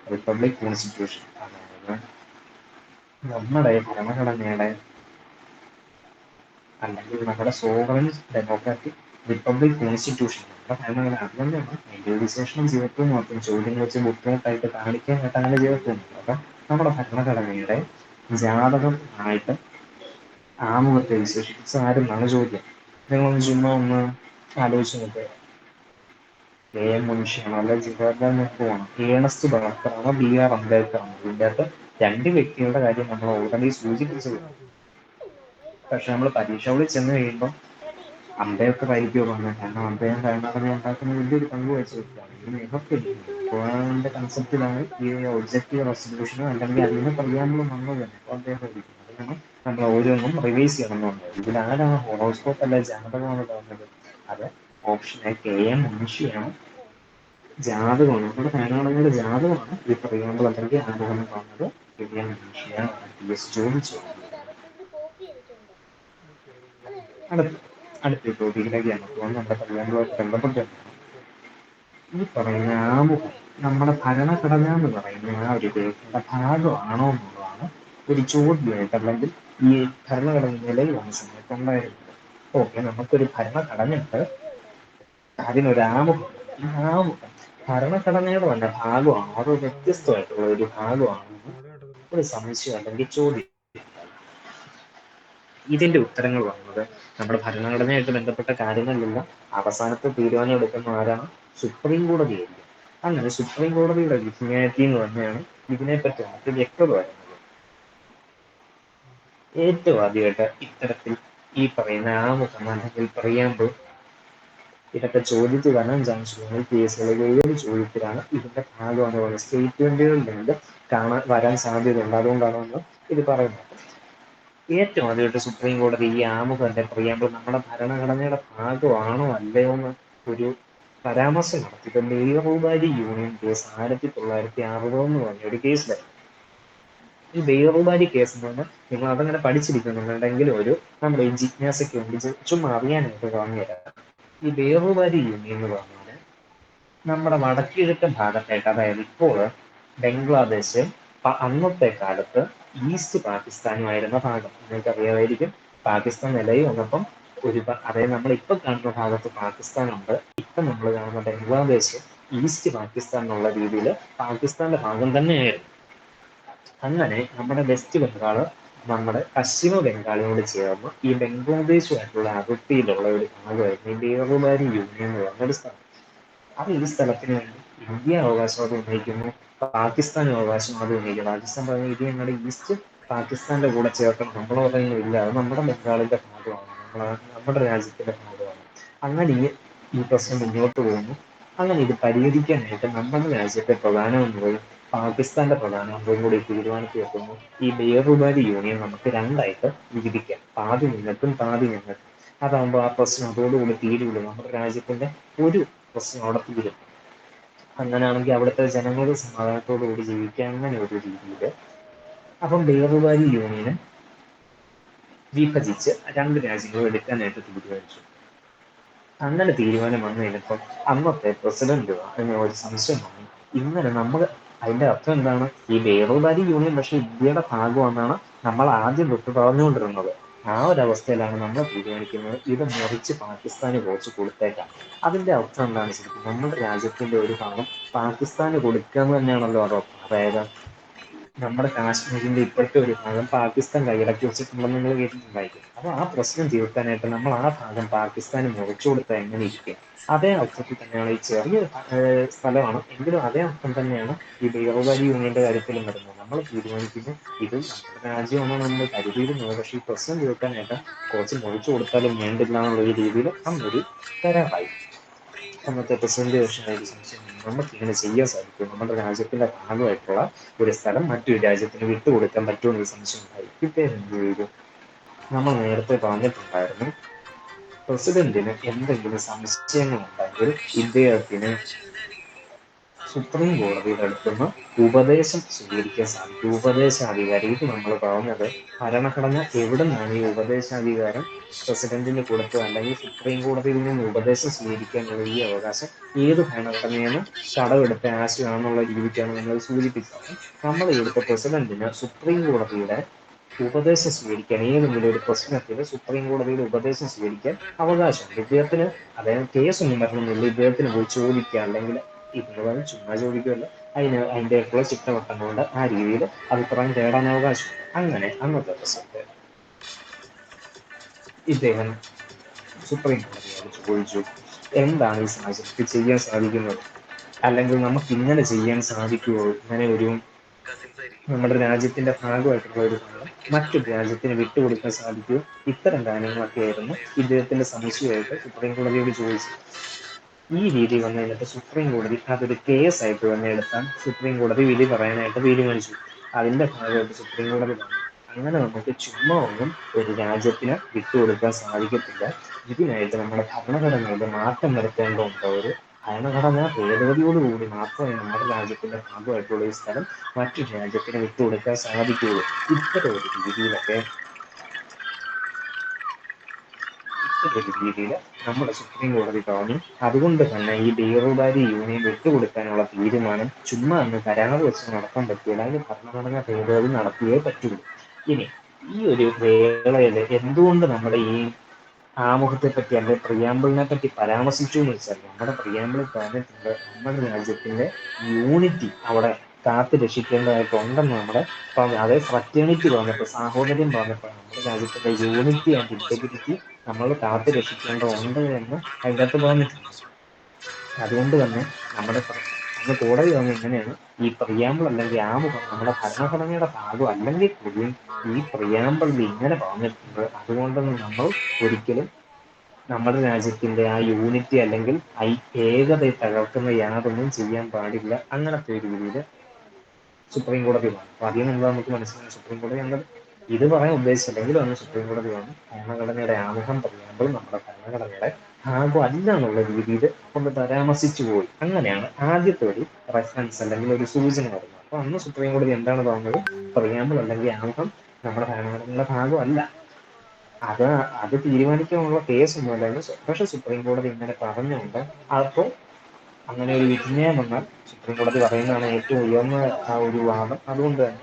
republic constitution? അതായത് നമ്മുടെ ഭരണഘടനയുടെ, അല്ലെങ്കിൽ നമ്മുടെ സോവറൻ ഡെമോക്രാറ്റിക് റിപ്പബ്ലിക് കോൺസ്റ്റിറ്റ്യൂഷൻ, നമ്മുടെ ഭരണഘടന അത് തന്നെയാണ്. അതിന്റെ വിശേഷണം ചേർത്ത് മാത്രം ചോദ്യം വെച്ച് ബുദ്ധിമുട്ടായിട്ട് കാണിക്കാനായിട്ട് അങ്ങനെ ചേർക്കുന്നുണ്ട്. അപ്പം നമ്മുടെ ഭരണഘടനയുടെ ജാതകം ആയിട്ട് ആമുഖത്തെ വിശേഷിപ്പിച്ച് ആരെന്നാണ് ചോദ്യം. നിങ്ങളൊന്ന് ചുമ്മാ ഒന്ന് ആലോചിച്ച് നോക്കുക. കെ എം മുൻഷിയാണോ, അല്ലെ ജവഹർലാൽ നെഹ്റു ആണോ, ഏണസ്റ്റ് ബാഫറാണോ, BR അംബേദ്കർ ആണോ? ഇതിൻ്റെ അകത്ത് രണ്ട് വ്യക്തികളുടെ കാര്യം നമ്മൾ ഓൾറെഡി സൂചിപ്പിച്ചത്. പക്ഷെ നമ്മൾ പരീക്ഷ കൂടി ചെന്ന് കഴിയുമ്പോൾ അംബേദ്കർ ആയിരിക്കുമോ പറഞ്ഞത്, കാരണം അദ്ദേഹം ഭരണഘടന ഉണ്ടാക്കുന്ന വലിയൊരു പങ്ക് വഹിച്ചിട്ടാണ്. ഇത് നികത്തില്ല. ഖുർആന്റെ കൺസെപ്റ്റിലാണ് ഈ ഒബ്ജക്റ്റീവ് റെസൊല്യൂഷനോ അല്ലെങ്കിൽ അതിന് പറയാനുള്ള വന്നത് തന്നെ. അപ്പോൾ അദ്ദേഹം ഇരിക്കും. അതിനാണ് നമ്മൾ ഓരോന്നും റിവൈസ് ചെയ്യണമെന്നുണ്ട്. ഇതിലാരാണ് ഹോറോസ്കോപ്പ് അല്ല ജാതകമാണ് പറഞ്ഞത്? അത് ഓപ്ഷൻ എ കെ എം മുൻഷിയാണ്, ജാതകമാണ്, നമ്മുടെ ഭരണഘടനയുടെ ജാതകമാണ് ഈ പ്രിയാമ്പിൾ അല്ലെങ്കിൽ ആമുഖം എന്ന് പറഞ്ഞത്. ചോദിച്ചു. ഓക്കെ, അതൊന്ന് പറഞ്ഞോളൂ. അടുത്ത അടുത്ത ടോപ്പിക്കിലേക്കാണ് പോകുന്നത്. നമ്മുടെ പ്രിയാമ്പിളുമായിട്ട് ബന്ധപ്പെട്ട് ഓക്കെ. ഈ പറയുന്ന ആമുഖം നമ്മുടെ ഭരണഘടന എന്ന് പറയുന്ന ആ ഒരു രേഖയുടെ ഭാഗമാണോ എന്നുള്ളതാണ് ഒരു ചോദ്യമായിട്ട്, അല്ലെങ്കിൽ ഈ ഭരണഘടന നിലയിൽ വന്ന സമയത്ത് ഉണ്ടായിരുന്നത്. ഓക്കെ, നമുക്കൊരു ഭരണഘടന ഉണ്ട്, അതിനൊരു ആമുഖമുണ്ട്. ഈ ആമുഖം ഭരണഘടനയുടെ തന്നെ ഭാഗമാണോ അതോ സൗണ്ട് ഉണ്ട്. വ്യത്യസ്തമായിട്ടുള്ള ഒരു ഭാഗമാണോ എന്ന് ഓഡിയോ കിട്ടുന്നില്ല. ഒരു സംശയം അല്ലെങ്കിൽ ചോദ്യം. ഇതിന്റെ ഉത്തരങ്ങൾ വന്നത് നമ്മുടെ ഭരണഘടനയായിട്ട് ബന്ധപ്പെട്ട കാര്യങ്ങളിലെല്ലാം അവസാനത്തെ തീരുമാനം എടുക്കുന്ന ആരാണ്? സുപ്രീം കോടതിയായിരിക്കും. അങ്ങനെ സുപ്രീം കോടതിയുടെ വിജ്ഞാനത്തിൽ നിന്ന് തന്നെയാണ് ഇതിനെപ്പറ്റി നമുക്ക് വ്യക്തത വരുന്നത്. ഓക്കെ. ഏറ്റവും ആദ്യമായിട്ട് ഇത്തരത്തിൽ ഈ പറയുന്ന ആമുഖം അല്ലെങ്കിൽ പ്രിയാമ്പിൾ ഇതൊക്കെ ചോദിച്ചു വരാൻ ചാൻസ് പി എസ് സിയിലെ ഏത് ചോദ്യത്തിലാണ് ഇതിന്റെ ഭാഗമെന്ന് പറയുന്നത് സ്റ്റേറ്റ്മെന്റുകളിൽ നിന്ന് വരാൻ സാധ്യതയുണ്ട്. അതുകൊണ്ടാണ് ഇത് പറയുന്നത്. ഏറ്റവും ആദ്യമായിട്ട് സുപ്രീം കോടതി ഈ ആമുഖത്തെ പ്രിയാമ്പിൾ നമ്മുടെ ഭരണഘടനയുടെ ഭാഗമാണോ അല്ലയോ എന്ന് ഒരു പരാമർശം നടത്തിയത് ബെയ്റൂബാരി യൂണിയൻ കേസ് 1960 എന്ന് പറഞ്ഞ ഒരു കേസിലായിരുന്നു. ഈ ബെയ്റൂബാരി കേസ് എന്ന് പറഞ്ഞാൽ നിങ്ങൾ അതങ്ങനെ പഠിച്ചിരിക്കുന്നുണ്ടെങ്കിൽ ഒരു നമ്മുടെ ഈ ജിജ്ഞാസയ്ക്ക് വേണ്ടി ചുമ്മാ അറിയാനായിട്ട് പറഞ്ഞുതരാം. ഈ ബെയ്റൂബാരി യൂണിയൻ എന്ന് പറഞ്ഞാൽ നമ്മുടെ വടക്കിഴക്കൻ ഭാഗത്തായിട്ട്, അതായത് ഇപ്പോൾ ബംഗ്ലാദേശ് അന്നത്തെ കാലത്ത് ഈസ്റ്റ് പാകിസ്ഥാനുമായിരുന്ന ഭാഗം നിങ്ങൾക്ക് അറിയാമായിരിക്കും. പാകിസ്ഥാൻ നിലയിൽ വന്നപ്പം അതായത് നമ്മൾ ഇപ്പൊ കാണുന്ന ഭാഗത്ത് പാകിസ്ഥാൻ ഉണ്ട്, ഇപ്പൊ നമ്മൾ കാണുന്ന ബംഗ്ലാദേശ് ഈസ്റ്റ് പാകിസ്ഥാൻ എന്നുള്ള രീതിയിൽ പാകിസ്ഥാന്റെ ഭാഗം തന്നെയായിരുന്നു. അങ്ങനെ നമ്മുടെ വെസ്റ്റ് ബംഗാൾ നമ്മുടെ പശ്ചിമ ബംഗാളിനോട് ചേർന്ന് ഈ ബംഗ്ലാദേശുമായിട്ടുള്ള അതിർത്തിയിലുള്ള ഒരു ഭാഗമായിരുന്നു ഈ ബേറുബാരി യൂണിയൻ എന്ന് പറഞ്ഞൊരു സ്ഥലം. അത് ഈ സ്ഥലത്തിന് വേണ്ടി ഇന്ത്യ അവകാശവാദം ഉന്നയിക്കുന്നു, പാകിസ്ഥാൻ അവകാശവാദം ഉന്നയിക്കുന്നു. പാകിസ്ഥാൻ പറയുന്നത് ഇത് ഞങ്ങളുടെ ഈസ്റ്റ് പാകിസ്ഥാന്റെ കൂടെ ചേർക്കണം, നമ്മൾ പറയുന്നത് ഇല്ല, അത് നമ്മുടെ ബംഗാളിന്റെ ഭാഗമാണ്, നമ്മുടെ രാജ്യത്തിന്റെ ഭാഗമാണ്. അങ്ങനെ ഈ പ്രശ്നം മുന്നോട്ട് പോകുന്നു. അങ്ങനെ ഇത് പരിഹരിക്കാനായിട്ട് നമ്മുടെ രാജ്യത്തെ പ്രധാനമന്ത്രിയും പാകിസ്ഥാന്റെ പ്രധാനമന്ത്രിയും കൂടി തീരുമാനത്തിൽ എത്തുന്നു, ഈ ബേറുബാരി യൂണിയൻ നമുക്ക് രണ്ടായിട്ട് വിഭജിക്കാം, പാതി നിങ്ങൾക്കും പാതി നിങ്ങൾക്കും. അതാകുമ്പോൾ ആ പ്രശ്നം അതോടുകൂടി തീരുള്ളൂ, നമ്മുടെ രാജ്യത്തിന്റെ ഒരു പ്രശ്നം അവിടെ തീരും. അങ്ങനെയാണെങ്കിൽ അവിടുത്തെ ജനങ്ങൾ സമാധാനത്തോടു കൂടി ജീവിക്കുക, അങ്ങനെ ഒരു രീതിയിൽ. അപ്പം ബേറുബാരി യൂണിയനെ വിഭജിച്ച് രണ്ട് രാജ്യങ്ങളും എടുക്കാനായിട്ട് തീരുമാനിച്ചു. അങ്ങനെ തീരുമാനം വന്നു കഴിഞ്ഞപ്പം അന്നത്തെ പ്രസിഡന്റ് ഒരു സംശയമാണ്, ഇങ്ങനെ നമ്മൾ അതിന്റെ അർത്ഥം എന്താണ്? ഈ ബേറുബാരി യൂണിയൻ പക്ഷെ ഇന്ത്യയുടെ ഭാഗമെന്നാണ് നമ്മൾ ആദ്യം തൊട്ട് പറഞ്ഞുകൊണ്ടിരുന്നത്. ആ ഒരു അവസ്ഥയിലാണ് നമ്മൾ തീരുമാനിക്കുന്നത് ഇത് മുറിച്ച് പാകിസ്ഥാന് കുറച്ച് കൊടുത്തേക്കാം. അതിന്റെ അർത്ഥം എന്താണ് ശരിക്കും? നമ്മുടെ രാജ്യത്തിന്റെ ഒരു ഭാഗം പാകിസ്ഥാന് കൊടുക്കുക എന്ന് തന്നെയാണല്ലോ അതർത്ഥം. അതായത് നമ്മുടെ കാശ്മീരിന്റെ ഇപ്പോഴത്തെ ഒരു ഭാഗം പാകിസ്ഥാൻ കൈയടക്കി വെച്ചിട്ടുണ്ടെന്ന് നിങ്ങൾ കേട്ടിട്ടുണ്ടായിരിക്കും. അപ്പൊ ആ പ്രശ്നം തീർക്കാനായിട്ട് നമ്മൾ ആ ഭാഗം പാകിസ്ഥാന് മുറിച്ചു കൊടുത്താൽ എങ്ങനെ ഇരിക്കും? അതേ അർത്ഥത്തിൽ തന്നെയാണ് ഈ ചെറിയ സ്ഥലമാണ് എങ്കിലും അതേ അർത്ഥം തന്നെയാണ് ഈ ബേറുബാരി യൂണിയന്റെ കാര്യത്തിലും വരുന്നത്. നമ്മൾ തീരുമാനിക്കുന്നു ഇത് നമ്മുടെ രാജ്യമാണ് നമ്മൾ കരുതിയിരുന്നത്, പക്ഷേ ഈ പ്രശ്നം തീർക്കാനായിട്ട് കുറച്ച് മുറിച്ചു കൊടുത്താലും വേണ്ടില്ല എന്നുള്ള രീതിയിൽ അന്നൊരു കരാറായി. അന്നത്തെ പ്രസിഡന്റ് സംശയം, നമുക്ക് ഇങ്ങനെ ചെയ്യാൻ സാധിക്കും, നമ്മുടെ രാജ്യത്തിന്റെ ഭാഗമായിട്ടുള്ള ഒരു സ്ഥലം മറ്റൊരു രാജ്യത്തിന് വിട്ടുകൊടുക്കാൻ പറ്റുമെന്നൊരു സംശയം ഉണ്ടായി. ഇദ്ദേഹം എന്ത് ചെയ്തു? നമ്മൾ നേരത്തെ പറഞ്ഞിട്ടുണ്ടായിരുന്നു, പ്രസിഡന്റിന് എന്തെങ്കിലും സംശയങ്ങൾ ഉണ്ടെങ്കിൽ ഇദ്ദേഹത്തിന് സുപ്രീം കോടതിയുടെ അടുത്തുനിന്ന് ഉപദേശം സ്വീകരിക്കാൻ സാധിക്കും. ഉപദേശാധികാരം, ഇത് നമ്മൾ പറഞ്ഞത് ഭരണഘടന എവിടെ നിന്നാണ് ഈ ഉപദേശാധികാരം പ്രസിഡന്റിന് കൊടുത്തത്, അല്ലെങ്കിൽ സുപ്രീം കോടതിയിൽ നിന്ന് ഉപദേശം സ്വീകരിക്കാനുള്ള ഈ അവകാശം ഏത് ഭരണഘടനയാണ് കടമെടുത്ത ആശയമാണെന്നുള്ള രീതിക്കാണ് നമ്മൾ സൂചിപ്പിച്ചത്. നമ്മൾ ഇവിടുത്തെ പ്രസിഡന്റിന് സുപ്രീം കോടതിയുടെ ഉപദേശം സ്വീകരിക്കാൻ, ഏതെങ്കിലും ഒരു പ്രശ്നത്തിന് സുപ്രീം കോടതിയുടെ ഉപദേശം സ്വീകരിക്കാൻ അവകാശമുണ്ട്. ഇദ്ദേഹത്തിന് അതായത് കേസൊന്നും വരണമെന്നില്ല, ഇദ്ദേഹത്തിന് പോയി ചോദിക്കുക, അല്ലെങ്കിൽ ഇദ്ദേഹം ചുമ്മാ ചോദിക്കുമല്ല, അതിൻ്റെയൊക്കെയുള്ള ചിട്ടവട്ടങ്ങളുണ്ട്, ആ രീതിയിൽ അഭിപ്രായം തേടാൻ അവകാശമുണ്ട്. അങ്ങനെ അന്നത്തെ പ്രശ്നത്തെ ഇദ്ദേഹം സുപ്രീം കോടതിയോട് ചോദിച്ചു, എന്താണ് ഈ സാഹചര്യത്തിൽ ചെയ്യാൻ സാധിക്കുന്നത്, അല്ലെങ്കിൽ നമുക്ക് ഇങ്ങനെ ചെയ്യാൻ സാധിക്കുമോ, ഇങ്ങനെ ഒരു നമ്മുടെ രാജ്യത്തിന്റെ ഭാഗമായിട്ടുള്ള ഒരു ഭാഗം മറ്റൊരു രാജ്യത്തിന് വിട്ടുകൊടുക്കാൻ സാധിക്കുമോ, ഇത്തരം കാര്യങ്ങളൊക്കെ ആയിരുന്നു ഇദ്ദേഹത്തിന്റെ സംശയമായിട്ട് സുപ്രീം കോടതിയോട് ചോദിച്ചത്. ഈ രീതി വന്നു കഴിഞ്ഞിട്ട് സുപ്രീം കോടതി അതൊരു കേസായിട്ട് തന്നെ എടുത്താൽ സുപ്രീം കോടതി വിധി പറയാനായിട്ട് തീരുമാനിച്ചു. അതിന്റെ ഭാഗമായിട്ട് സുപ്രീം കോടതി പറഞ്ഞു, അങ്ങനെ നമുക്ക് ചുമ്മാ ഒന്നും ഒരു രാജ്യത്തിന് വിട്ടുകൊടുക്കാൻ സാധിക്കത്തില്ല, ഇതിനായിട്ട് നമ്മുടെ ഭരണഘടനയിൽ മാറ്റം വരുത്തേണ്ടതുണ്ട്, ഒരു ഭരണഘടനാ ഭേദഗതിയോടുകൂടി മാത്രമേ നമ്മുടെ രാജ്യത്തിന്റെ ഭാഗമായിട്ടുള്ള ഈ സ്ഥലം മറ്റൊരു രാജ്യത്തിന് വിട്ടുകൊടുക്കാൻ സാധിക്കുകയുള്ളൂ. ഇത്തരം ഒരു രീതിയിലൊക്കെ രീതിയിൽ നമ്മുടെ സുപ്രീം കോടതി പറഞ്ഞു. അതുകൊണ്ട് തന്നെ ഈ ബീറുവാരി യൂണിയൻ വിട്ടുകൊടുക്കാനുള്ള തീരുമാനം ചുമ്മാ അന്ന് കരാർ വെച്ച് നടത്താൻ പറ്റില്ല. അതിന് ഭരണഘടനാ ഭേദഗതി നടത്തിയേ പറ്റുള്ളൂ. ഇനി ഈ ഒരു വേളയിൽ എന്തുകൊണ്ട് നമ്മുടെ ഈ ആമുഖത്തെ പറ്റി അല്ലെ പ്രിയാമ്പിളിനെ പറ്റി പരാമർശിച്ചു എന്ന് വെച്ചാൽ, നമ്മുടെ പ്രിയാമ്പിളിൽ പറഞ്ഞിട്ടുണ്ട് നമ്മുടെ രാജ്യത്തിന്റെ യൂണിറ്റി അവിടെ കാത്തു രക്ഷിക്കേണ്ടതായിട്ടുണ്ടെന്ന് നമ്മുടെ അതേ ഫ്രറ്റേണിറ്റി പറഞ്ഞപ്പോൾ, സാഹോദര്യം പറഞ്ഞപ്പോൾ നമ്മുടെ രാജ്യത്തിന്റെ യൂണിറ്റി ആൻഡ് ഇന്റഗ്രിറ്റി നമ്മൾ കാത്തു രക്ഷിക്കേണ്ടതുണ്ട് എന്ന് അതിനകത്ത് പറഞ്ഞിട്ടുണ്ട്. അതുകൊണ്ട് തന്നെ നമ്മുടെ അന്ന് കോടതി പറഞ്ഞ ഇങ്ങനെയാണ്, ഈ പ്രിയാമ്പിൾ അല്ലെങ്കിൽ ആമുഖം നമ്മുടെ ഭരണഘടനയുടെ ഭാഗം അല്ലെങ്കിൽ കൂടിയും ഈ പ്രിയാമ്പിളിൽ ഇങ്ങനെ പറഞ്ഞിട്ടുണ്ട്. അതുകൊണ്ട് നമ്മൾ ഒരിക്കലും നമ്മുടെ രാജ്യത്തിന്റെ ആ യൂണിറ്റി അല്ലെങ്കിൽ ഏകതയെ തകർക്കുന്ന യാതൊന്നും ചെയ്യാൻ പാടില്ല, അങ്ങനത്തെ ഒരു രീതിയിൽ സുപ്രീം കോടതി പറഞ്ഞു. അപ്പൊ അതിൽ നിന്ന് നമുക്ക് മനസ്സിലായി സുപ്രീം കോടതി അങ്ങനെ ഇത് പറയാൻ ഉദ്ദേശിച്ചില്ലെങ്കിലും അന്ന് സുപ്രീം കോടതി പറഞ്ഞു ഭരണഘടനയുടെ ആമുഖം പറയുമ്പോൾ നമ്മുടെ ഭരണഘടനയുടെ ഭാഗം അല്ല എന്നുള്ള രീതിയിൽ ഒന്ന് പരാമർശിച്ചു പോയി. അങ്ങനെയാണ് ആദ്യത്തെ ഒരു റെഫറൻസ് അല്ലെങ്കിൽ ഒരു സൂചന വരുന്നത്. അപ്പൊ അന്ന് സുപ്രീം കോടതി എന്താണ് പറഞ്ഞത്, പ്രിയാമ്പിൾ അല്ലെങ്കിൽ ആമുഖം നമ്മുടെ ഭരണഘടനയുടെ ഭാഗം അല്ല. അത് അത് തീരുമാനിക്കാനുള്ള കേസൊന്നുമല്ലായിരുന്നു. പക്ഷെ സുപ്രീം കോടതി ഇങ്ങനെ പറഞ്ഞുകൊണ്ട് അപ്പോൾ അങ്ങനെ ഒരു വിധിന്യായം വന്നാൽ സുപ്രീം കോടതി പറയുന്നതാണ് ഏറ്റവും ഉയർന്ന ആ ഒരു വാദം. അതുകൊണ്ട് തന്നെ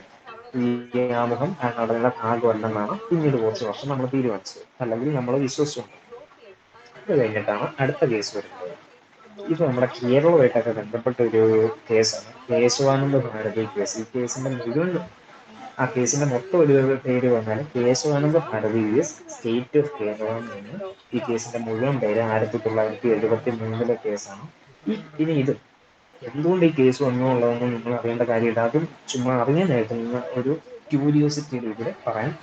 ഈ ആമുഖം ഭരണഘടനയുടെ ഭാഗമല്ലെന്നാണ് പിന്നീട് കുറച്ച് വർഷം നമ്മൾ തീരുമാനിച്ചത്, അല്ലെങ്കിൽ നമ്മൾ വിശ്വസിച്ചുണ്ട്. അത് കഴിഞ്ഞിട്ടാണ് അടുത്ത കേസ് വരുന്നത്. ഇത് നമ്മുടെ കേരളമായിട്ടൊക്കെ ബന്ധപ്പെട്ട ഒരു കേസാണ്, കേശവാനന്ദ ഭാരതി കേസ്. ഈ കേസിന്റെ മുഴുവൻ ആ കേസിന്റെ മൊത്തം ഒരു പേര് പറഞ്ഞാൽ കേശവാനന്ദ ഭാരതി സ്റ്റേറ്റ് ഓഫ് കേരള എന്ന് ഈ കേസിന്റെ മുഴുവൻ പേര്. 1973 കേസാണ്. ഇനി ഇത് എന്തുകൊണ്ട് ഈ കേസ് വന്നു എന്നുള്ളതൊന്നും നിങ്ങൾ അറിയേണ്ട കാര്യമില്ല. അതും ചുമ്മാ അറിയാനായിട്ട് നിങ്ങൾ ഒരു ക്യൂരിയോസിറ്റിയുടെ ഇതിൽ പറയാൻ,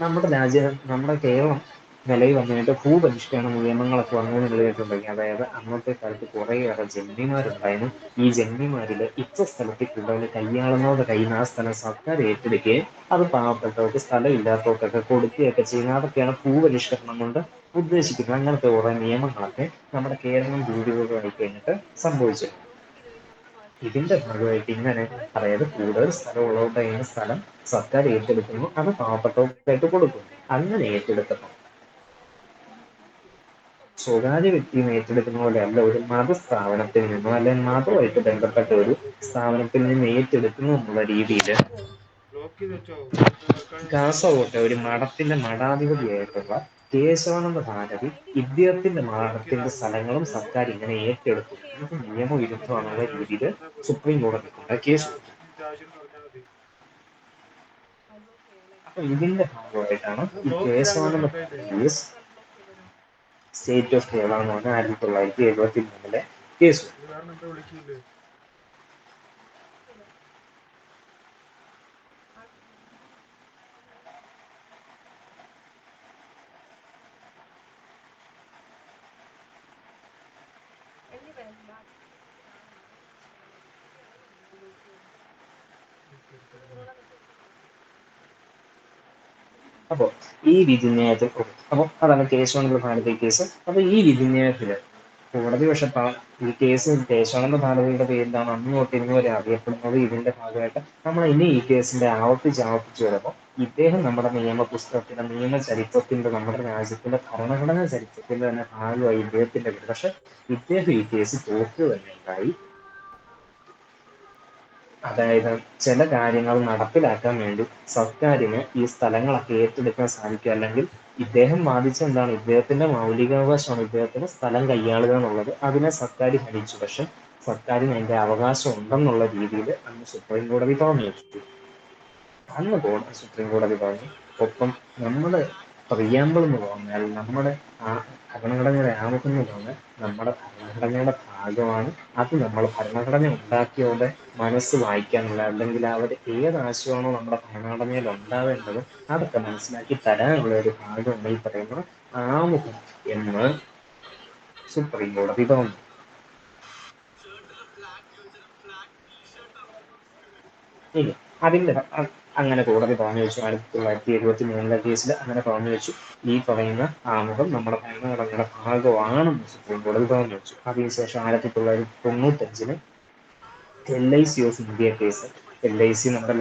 നമ്മുടെ കേരളം നിലയിൽ വന്നതിന്റെ ഭൂപരിഷ്കരണ നിയമങ്ങളൊക്കെ വന്നു നിലനിൽക്കുന്നുണ്ടെങ്കിൽ, അതായത് അന്നത്തെ കാലത്ത് കുറേയേറെ ജന്മിമാരുണ്ടായിരുന്നു. ഈ ജന്മിമാരില് ഇത്ര സ്ഥലത്തിൽ കൂടുതൽ കയ്യാളുന്നവരുടെ കയ്യിൽ നിന്ന് ആ സ്ഥലം സർക്കാർ ഏറ്റെടുക്കുകയും അത് പാവപ്പെട്ടവർക്ക് സ്ഥലം ഇല്ലാത്തവർക്കൊക്കെ കൊടുക്കുകയൊക്കെ ചെയ്യുന്നത്. അതൊക്കെയാണ് ഭൂപരിഷ്കരണം കൊണ്ട് ഉദ്ദേശിക്കുന്നത്. അങ്ങനത്തെ കുറെ നിയമങ്ങളൊക്കെ നമ്മുടെ കേരളം രൂപീകൃതമായി കഴിഞ്ഞിട്ട് സംഭവിച്ചു. ഇതിന്റെ ഭാഗമായിട്ട് ഇങ്ങനെ, അതായത് കൂടുതൽ സ്ഥലമുള്ളവരുടെ കയ്യിൽ നിന്ന് സ്ഥലം സർക്കാർ ഏറ്റെടുക്കുന്നു, അത് പാവപ്പെട്ടവർക്കായിട്ട് കൊടുക്കുന്നു. അങ്ങനെ ഏറ്റെടുത്തപ്പോൾ സ്വകാര്യ വ്യക്തിയും ഏറ്റെടുക്കുന്ന പോലെയല്ല ഒരു മതസ്ഥാപനത്തിൽ നിന്നോ അല്ലെങ്കിൽ മതവുമായിട്ട് ബന്ധപ്പെട്ട ഒരു സ്ഥാപനത്തിൽ നിന്ന് ഏറ്റെടുക്കുന്നു എന്നുള്ള രീതിയിൽ ബ്ലോക്ക് ചെയ്ത് വെച്ചോ, കാസർഗോട്ടെ ഒരു മഠത്തിന്റെ മഠാധിപതിയായിട്ടുള്ള കേശവാനന്ദ ഭാരതി ഇദ്ദേഹത്തിന്റെ ബ്ലോക്ക് മഠത്തിന്റെ ചെയ്താൽ സ്ഥലങ്ങളും സർക്കാർ ഇങ്ങനെ ഏറ്റെടുത്തു. ഇത് നിയമവിരുദ്ധമാണെന്നുള്ള രീതിയിൽ സുപ്രീം കോടതി കൊണ്ട് കേസ് കൊടുത്തു. ആവശ്യം പറഞ്ഞാൽ മതി. അപ്പൊ ഇതിന്റെ ഭാഗമായിട്ടാണ് ഈ ബ്ലോക്ക് ചെയ്താൽ Kesavananda mobile Bharati state of Kerala എന്ന് പറഞ്ഞ 1973 കേസ്. ഇത് കാരണം എന്താ വിളിക്കൂലേ? അപ്പൊ ഈ വിധിന്യായത്തിൽ അപ്പൊ അതാണ് കേശവാനന്ദ ഭാരതി കേസ്. അപ്പൊ ഈ വിധിന്യായത്തില് കോടതി പക്ഷെ ഈ കേസ് കേശവാനന്ദ ഭാരതിയുടെ പേരിലാണ് അന്ന് തൊട്ട് ഇന്ന് വരെ അറിയപ്പെടുന്നത്. ഇതിന്റെ ഭാഗമായിട്ട് നമ്മൾ ഇനി ഈ കേസിന്റെ ആവർത്തിച്ച് വരുമ്പോൾ ഇദ്ദേഹം നമ്മുടെ നിയമപുസ്തകത്തിന്റെ നിയമചരിത്രത്തിന്റെ നമ്മുടെ രാജ്യത്തിന്റെ ഭരണഘടനാ ചരിത്രത്തിന്റെ തന്നെ ഭാഗമായി ഇദ്ദേഹത്തിന്റെ പേര്. പക്ഷെ ഇദ്ദേഹം ഈ കേസ് തോൽക്കുക തന്നെ ഉണ്ടായി. അതായത് ചില കാര്യങ്ങൾ നടപ്പിലാക്കാൻ വേണ്ടി സർക്കാരിന് ഈ സ്ഥലങ്ങളൊക്കെ ഏറ്റെടുക്കാൻ സാധിക്കും. അല്ലെങ്കിൽ ഇദ്ദേഹം വാദിച്ച എന്താണ്, ഇദ്ദേഹത്തിന്റെ മൗലികാവകാശമാണ് ഇദ്ദേഹത്തിന് സ്ഥലം കൈയാളുക എന്നുള്ളത്. അതിനെ സർക്കാർ ഹരിച്ചു. പക്ഷെ സർക്കാരിന് അതിന്റെ അവകാശം ഉണ്ടെന്നുള്ള രീതിയിൽ അന്ന് സുപ്രീം കോടതി പറഞ്ഞു വെച്ചു. അന്ന് സുപ്രീം കോടതി പറഞ്ഞു, ഒപ്പം നമ്മുടെ പ്രിയാമ്പിൾ എന്ന് പറഞ്ഞാൽ നമ്മുടെ ആ ഭരണഘടനയുടെ ആമുഖം എന്ന് പറഞ്ഞാൽ നമ്മുടെ ഭരണഘടനയുടെ ഭാഗമാണ്. അത് നമ്മൾ ഭരണഘടന ഉണ്ടാക്കിയവരുടെ മനസ്സ് വായിക്കാനുള്ള, അല്ലെങ്കിൽ അവർ ഏത് ആശയമാണോ നമ്മുടെ ഭരണഘടനയിൽ ഉണ്ടാവേണ്ടത് അതൊക്കെ മനസ്സിലാക്കി തരാനുള്ള ഒരു ഭാഗമാണ് ഈ പറയുന്ന ആമുഖം എന്ന് സുപ്രീം കോടതി പറഞ്ഞു. ഇനി അതിന്റെ അങ്ങനെ കോടതി പറഞ്ഞു വെച്ചു. 1973 കേസിൽ അങ്ങനെ പറഞ്ഞു വെച്ചു. ഈ പറയുന്ന ആമുഖം നമ്മുടെ ഭരണഘടനയുടെ ഭാഗമാണെന്ന് സുപ്രീം കോടതി പറഞ്ഞു വെച്ചു. അതിനുശേഷം 1995 LIC of India case, LIC നമ്മുടെ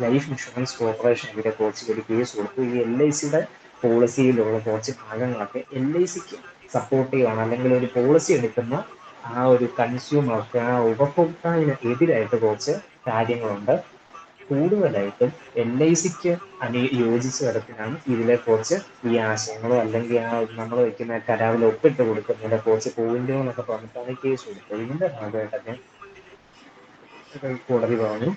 ലൈഫ് ഇൻഷുറൻസ് കോർപ്പറേഷനെതിരെ കുറച്ച് ഒരു കേസ് കൊടുത്തു. ഈ LICയുടെ പോളിസിയിലുള്ള കുറച്ച് ഭാഗങ്ങളൊക്കെ LICക്ക് സപ്പോർട്ടീവാണ്, അല്ലെങ്കിൽ ഒരു പോളിസി എടുക്കുന്ന ആ ഒരു കൺസ്യൂമർക്ക്, ആ ഉപഭോക്താവിന് എതിരായിട്ട് കുറച്ച് കാര്യങ്ങളുണ്ട്. കൂടുതലായിട്ടും LICക്ക് യോജിച്ച തരത്തിലാണ് ഇതിലെ കുറച്ച് ഈ ആശയങ്ങളോ അല്ലെങ്കിൽ ആ നമ്മൾ വയ്ക്കുന്ന കരാറിൽ ഒപ്പിട്ട് കൊടുക്കുന്നതിന്റെ കുറച്ച് പോയിന്റുകളൊക്കെ പറഞ്ഞിട്ടാണ് കേസ് കൊടുത്തത്. ഇതിന്റെ ഭാഗമായിട്ടൊക്കെ കോടതി പറഞ്ഞു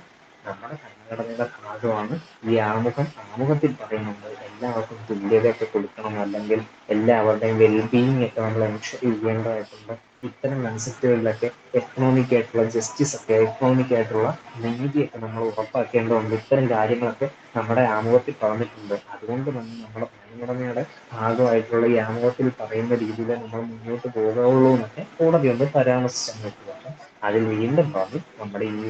നമ്മുടെ ഭരണഘടനയുടെ ഭാഗമാണ് ഈ ആമുഖം. ആമുഖത്തിൽ പറയുന്നുണ്ട് എല്ലാവർക്കും തുല്യതയൊക്കെ കൊടുക്കണം, അല്ലെങ്കിൽ എല്ലാവരുടെയും വെൽബീയിങ് ഒക്കെ നമ്മൾ എൻഷുർ ചെയ്യേണ്ടതായിട്ടുണ്ട്. ഇത്തരം കൺസെപ്റ്റുകളിലൊക്കെ എക്കണോമിക് ആയിട്ടുള്ള ജസ്റ്റിസ് ഒക്കെ, എക്കണോമിക് ആയിട്ടുള്ള നീതിയൊക്കെ നമ്മൾ ഉറപ്പാക്കേണ്ടതുണ്ട്. ഇത്തരം കാര്യങ്ങളൊക്കെ നമ്മുടെ ആമുഖത്തിൽ പറഞ്ഞിട്ടുണ്ട്. അതുകൊണ്ട് തന്നെ നമ്മുടെ ഭരണഘടനയുടെ ഭാഗമായിട്ടുള്ള ഈ ആമുഖത്തിൽ പറയുന്ന രീതിയിൽ നമ്മൾ മുന്നോട്ട് പോകാവുള്ളൂ എന്നൊക്കെ കോടതി ഒന്ന് പരാമർശിച്ചു. അതിൽ വീണ്ടും പറഞ്ഞു നമ്മുടെ ഈ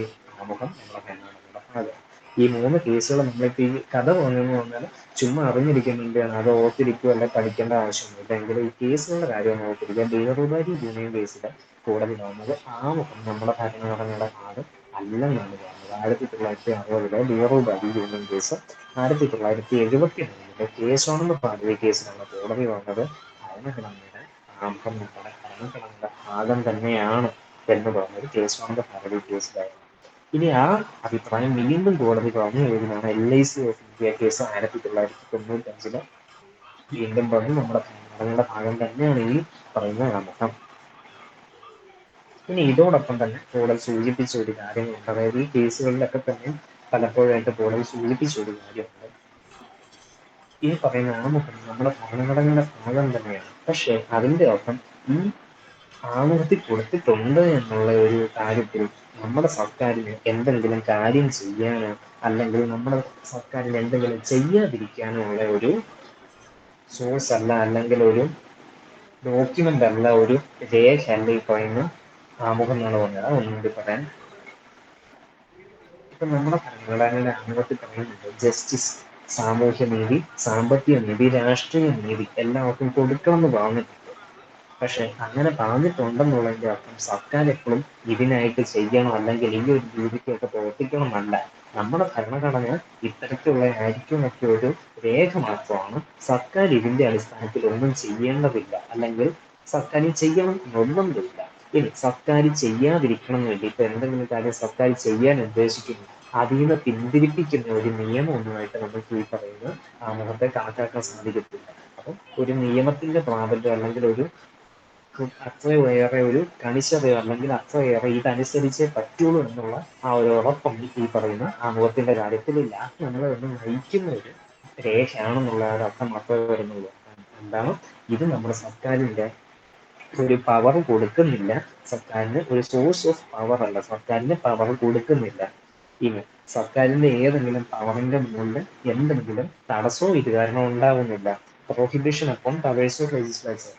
ആമുഖം നമ്മുടെ ഭരണഘടനയുടെ ഭാഗം. ഈ 3 കേസുകൾ നമ്മളിപ്പോൾ ഈ കഥ പറഞ്ഞെന്ന് പറഞ്ഞാൽ ചുമ്മാ അറിഞ്ഞിരിക്കുന്നുണ്ട്, അത് ഓർത്തിരിക്കുക അല്ലെ പഠിക്കേണ്ട ആവശ്യമൊന്നുമില്ല. എങ്കിലും ഈ കേസുകളുടെ കാര്യം ഓർത്തിരിക്കുക. ബീഹാറുബാരി യൂണിയൻ കേസിൽ കോടതി പറഞ്ഞത് ആമുഖം നമ്മുടെ ഭരണഘടനയുടെ ഭാഗം അല്ലെന്നാണ് പറഞ്ഞത്. 1960 ബീഹാറുബാരി യൂണിയൻ കേസ്. 1973 കേശവാനന്ദ ഭാരതി കേസിലാണ് കോടതി പറഞ്ഞത് ഭരണഘടനയുടെ ആമുഖം നമ്മുടെ ഭരണഘടനയുടെ ഭാഗം തന്നെയാണ് എന്ന് പറഞ്ഞത് കേശവാനന്ദ ഭാരതി കേസിലായിരുന്നു. ഇനി ആ അഭിപ്രായം വീണ്ടും കോടതി പറഞ്ഞു ഏതിനാണ് LIC ഓഫ് ഇന്ത്യ കേസ് 1995 വീണ്ടും പറഞ്ഞു നമ്മുടെ ഭരണഘടനയുടെ ഭാഗം തന്നെയാണ് ഈ പറയുന്ന ആമുഖം. ഇനി ഇതോടൊപ്പം തന്നെ കോടതി സൂചിപ്പിച്ച ഒരു കാര്യങ്ങളുണ്ട്. അതായത് ഈ കേസുകളിലൊക്കെ തന്നെ പലപ്പോഴായിട്ട് കോടതി സൂചിപ്പിച്ച ഒരു കാര്യമുണ്ട്. ഈ പറയുന്ന ആമുഖം നമ്മുടെ ഭരണഘടനയുടെ ഭാഗം തന്നെയാണ്. പക്ഷെ അതിന്റെ അർത്ഥം ഈ ആമുഖത്തിൽ കൊടുത്തിട്ടുണ്ട് എന്നുള്ള ഒരു കാര്യത്തിൽ നമ്മുടെ സർക്കാരിന് എന്തെങ്കിലും കാര്യം ചെയ്യാനോ അല്ലെങ്കിൽ നമ്മുടെ സർക്കാരിന് എന്തെങ്കിലും ചെയ്യാതിരിക്കാനോ ഉള്ള ഒരു സോഴ്സ് അല്ല, അല്ലെങ്കിൽ ഒരു ഡോക്യുമെന്റ് അല്ല, ഒരു രേഖ അല്ല ഈ പറയുന്ന ആമുഖം എന്നാണ് പറഞ്ഞത്. ഒന്നുകൂടി പറയാൻ, ഇപ്പൊ നമ്മുടെ ഭരണഘടനയുടെ ആമുഖത്തിൽ പറയുന്നുണ്ട് ജസ്റ്റിസ്, സാമൂഹ്യനീതി, സാമ്പത്തിക നീതി, രാഷ്ട്രീയ നീതി എല്ലാവർക്കും കൊടുക്കണമെന്ന് പറഞ്ഞിട്ടുണ്ട്. പക്ഷെ അങ്ങനെ പറഞ്ഞിട്ടുണ്ടെന്നുള്ളതിന്റെ അർത്ഥം സർക്കാർ എപ്പോഴും ഇതിനായിട്ട് ചെയ്യണം, അല്ലെങ്കിൽ ഈ ഒരു രീതിക്കൊക്കെ പ്രവർത്തിക്കണമെന്നല്ല. നമ്മുടെ ഭരണഘടന ഇത്തരത്തിലുള്ള ആയിരിക്കുമൊക്കെ ഒരു രേഖ മാത്രമാണ്. സർക്കാർ ഇതിന്റെ അടിസ്ഥാനത്തിൽ ഒന്നും ചെയ്യേണ്ടതില്ല, അല്ലെങ്കിൽ സർക്കാർ ചെയ്യണം നിർബന്ധമില്ല. ഇനി സർക്കാർ ചെയ്യാതിരിക്കണം എന്ന് വേണ്ടി ഇപ്പൊ എന്തെങ്കിലും കാര്യം സർക്കാർ ചെയ്യാൻ ഉദ്ദേശിക്കുന്നു, അതിൽ നിന്ന് പിന്തിരിപ്പിക്കുന്ന ഒരു നിയമമൊന്നുമായിട്ട് നമുക്ക് ഈ പറയുന്ന ആമുഖത്തെ കണക്കാക്കാൻ സാധിക്കത്തില്ല. അപ്പം ഒരു നിയമത്തിന്റെ പ്രാബല്യം, അല്ലെങ്കിൽ ഒരു അത്രയേറെ ഒരു കണിശതയോ അല്ലെങ്കിൽ അത്രയേറെ ഇതനുസരിച്ചേ പറ്റുള്ളൂ എന്നുള്ള ആ ഒരു ഉറപ്പൊന്നും ഈ പറയുന്ന ആമുഖത്തിന്റെ കാര്യത്തിലില്ല. നമ്മളെ ഒന്ന് നയിക്കുന്ന ഒരു രേഖയാണെന്നുള്ള ഒരു അർത്ഥം മാത്രമേ വരുന്നുള്ളൂ. എന്താണ് ഇത് നമ്മുടെ സർക്കാരിന്റെ ഒരു പവർ കൊടുക്കുന്നില്ല, സർക്കാരിന് ഒരു സോഴ്സ് ഓഫ് പവർ അല്ല, സർക്കാരിന് പവർ കൊടുക്കുന്നില്ല. ഇനി സർക്കാരിന്റെ ഏതെങ്കിലും പവറിന്റെ മുകളിൽ എന്തെങ്കിലും തടസ്സവും ഇത് കാരണം ഉണ്ടാകുന്നില്ല. പ്രൊഹിബിഷൻ അപ്പം പവേഴ്സ് ഓഫ് ലെജിസ്ലേച്ചർ,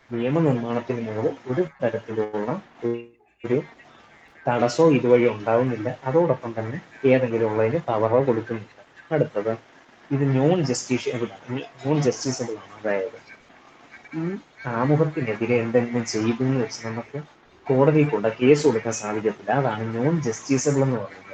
നിയമനിർമ്മാണത്തിന് മുകളിൽ ഒരു തരത്തിലുള്ള ഒരു തടസ്സവും ഇതുവഴി ഉണ്ടാവുന്നില്ല. അതോടൊപ്പം തന്നെ ഏതെങ്കിലും ഉള്ളതിന് പവറോ കൊടുക്കുന്നില്ല. അടുത്തത്, ഇത് നോൺ ജസ്റ്റിസബിൾ ആണ്. അതായത് ഈ ആമുഖത്തിനെതിരെ എന്തെങ്കിലും ചെയ്തു എന്ന് വെച്ച് നമുക്ക് കോടതിയിൽ കൊണ്ട് കേസ് കൊടുക്കാൻ സാധിക്കത്തില്ല. അതാണ് നോൺ ജസ്റ്റിസബിൾ എന്ന് പറയുന്നത്.